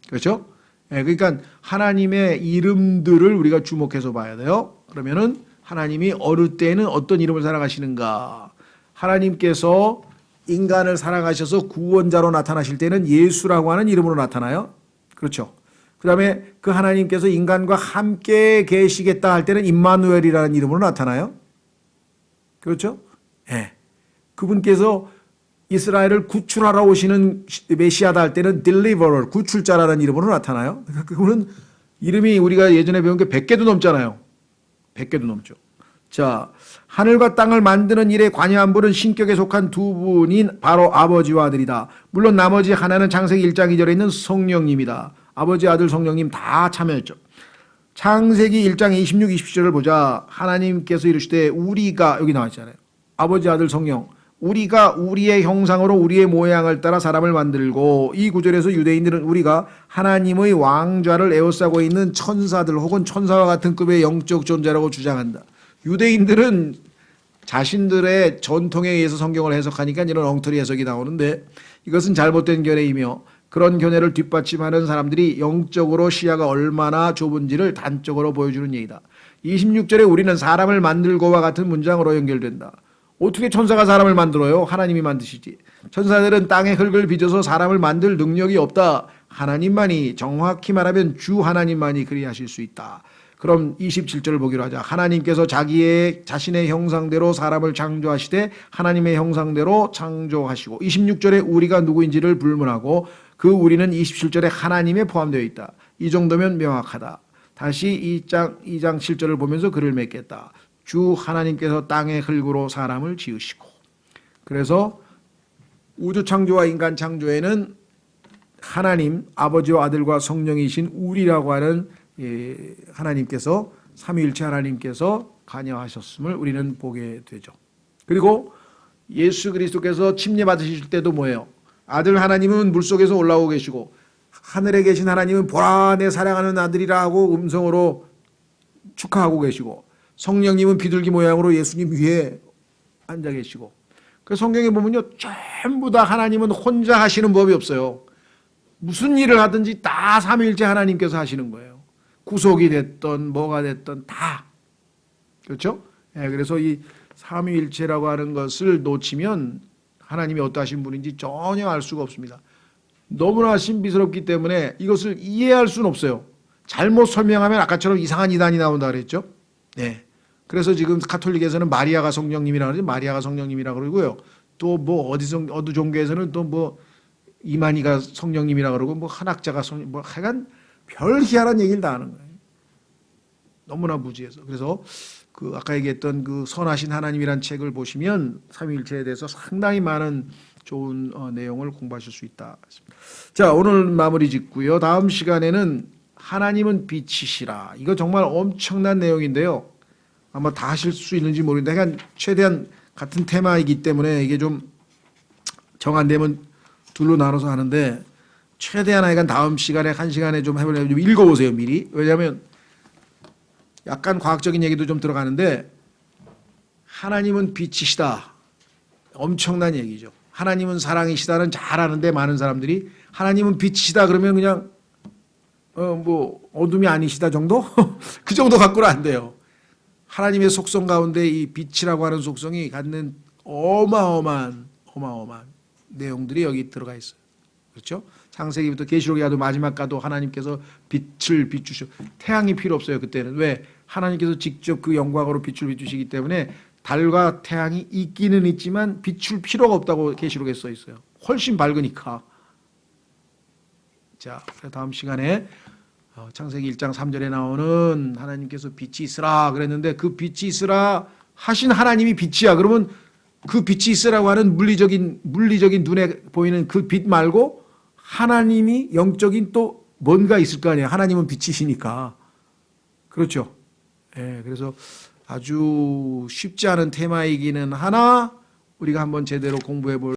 그렇죠? 그러니까 하나님의 이름들을 우리가 주목해서 봐야 돼요. 그러면은 하나님이 어느 때에는 어떤 이름을 사랑하시는가? 하나님께서 인간을 사랑하셔서 구원자로 나타나실 때는 예수라고 하는 이름으로 나타나요. 그렇죠. 그 다음에 그 하나님께서 인간과 함께 계시겠다 할 때는 임마누엘이라는 이름으로 나타나요. 그렇죠? 네. 그분께서 이스라엘을 구출하러 오시는 메시아다 할 때는 deliverer, 구출자라는 이름으로 나타나요. 그분은 이름이 우리가 예전에 배운 게 100개도 넘잖아요. 100개도 넘죠. 자, 하늘과 땅을 만드는 일에 관여한 분은 신격에 속한 두 분인 바로 아버지와 아들이다. 물론 나머지 하나는 창세기 1장 2절에 있는 성령님이다. 아버지, 아들, 성령님 다 참여했죠. 창세기 1장 26, 27절을 보자. 하나님께서 이르시되 우리가 여기 나와 있잖아요. 아버지, 아들, 성령. 우리가 우리의 형상으로 우리의 모양을 따라 사람을 만들고 이 구절에서 유대인들은 우리가 하나님의 왕좌를 에워싸고 있는 천사들 혹은 천사와 같은 급의 영적 존재라고 주장한다. 유대인들은 자신들의 전통에 의해서 성경을 해석하니까 이런 엉터리 해석이 나오는데 이것은 잘못된 견해이며 그런 견해를 뒷받침하는 사람들이 영적으로 시야가 얼마나 좁은지를 단적으로 보여주는 얘기다. 26절에 우리는 사람을 만들고와 같은 문장으로 연결된다. 어떻게 천사가 사람을 만들어요? 하나님이 만드시지. 천사들은 땅의 흙을 빚어서 사람을 만들 능력이 없다. 하나님만이, 정확히 말하면 주 하나님만이 그리하실 수 있다. 그럼 27절을 보기로 하자. 하나님께서 자신의 형상대로 사람을 창조하시되 하나님의 형상대로 창조하시고 26절에 우리가 누구인지를 불문하고 그 우리는 27절에 하나님에 포함되어 있다. 이 정도면 명확하다. 다시 2장 7절을 보면서 글을 맺겠다. 주 하나님께서 땅의 흙으로 사람을 지으시고 그래서 우주 창조와 인간 창조에는 하나님 아버지와 아들과 성령이신 우리라고 하는 하나님께서 삼위일체 하나님께서 관여하셨음을 우리는 보게 되죠. 그리고 예수 그리스도께서 침례 받으실 때도 뭐예요? 아들 하나님은 물속에서 올라오고 계시고 하늘에 계신 하나님은 보라 내 사랑하는 아들이라 하고 음성으로 축하하고 계시고, 성령님은 비둘기 모양으로 예수님 위에 앉아 계시고, 그 성경에 보면요 전부 다 하나님은 혼자 하시는 법이 없어요. 무슨 일을 하든지 다 삼위일체 하나님께서 하시는 거예요. 구속이 됐던 뭐가 됐던 다. 그렇죠? 예, 그래서 이 삼위일체라고 하는 것을 놓치면 하나님이 어떠하신 분인지 전혀 알 수가 없습니다. 너무나 신비스럽기 때문에 이것을 이해할 수는 없어요. 잘못 설명하면 아까처럼 이상한 이단이 나온다 그랬죠. 네. 그래서 지금 가톨릭에서는 마리아가 성령님이라 그러지, 마리아가 성령님이라 그러고요. 또 뭐 어느 종교에서는 또 뭐 이만희가 성령님이라 그러고 뭐 한학자가 뭐 하여간 별 희한한 얘기를 다 하는 거예요. 너무나 무지해서. 그래서 그 아까 얘기했던 그 선하신 하나님이란 책을 보시면 삼위일체에 대해서 상당히 많은 좋은 내용을 공부하실 수 있다. 자, 오늘 마무리 짓고요. 다음 시간에는 하나님은 빛이시라. 이거 정말 엄청난 내용인데요. 아마 다 하실 수 있는지 모르겠는데, 그러니까 최대한 같은 테마이기 때문에 이게 좀 정 안 되면 둘로 나눠서 하는데, 최대한 하여간 다음 시간에 한 시간에 좀 해보려면 좀 읽어보세요 미리. 왜냐하면 약간 과학적인 얘기도 좀 들어가는데, 하나님은 빛이시다. 엄청난 얘기죠. 하나님은 사랑이시다는 잘 아는데 많은 사람들이 하나님은 빛이시다 그러면 그냥 뭐 어둠이 아니시다 정도? 그 정도 갖고는 안 돼요. 하나님의 속성 가운데 이 빛이라고 하는 속성이 갖는 어마어마한 내용들이 여기 들어가 있어요. 그렇죠? 창세기부터 계시록에 가도 마지막 가도 하나님께서 빛을 비추셔. 태양이 필요 없어요 그때는. 왜? 하나님께서 직접 그 영광으로 빛을 비추시기 때문에 달과 태양이 있기는 있지만 비출 필요가 없다고 계시록에 써 있어요. 훨씬 밝으니까. 자, 다음 시간에 창세기 1장 3절에 나오는 하나님께서 빛이 있으라 그랬는데, 그 빛이 있으라 하신 하나님이 빛이야. 그러면 그 빛이 있으라고 하는 물리적인 눈에 보이는 그 빛 말고 하나님이 영적인 또 뭔가 있을 거 아니에요. 하나님은 빛이시니까. 그렇죠? 예, 그래서 아주 쉽지 않은 테마이기는 하나 우리가 한번 제대로 공부해 볼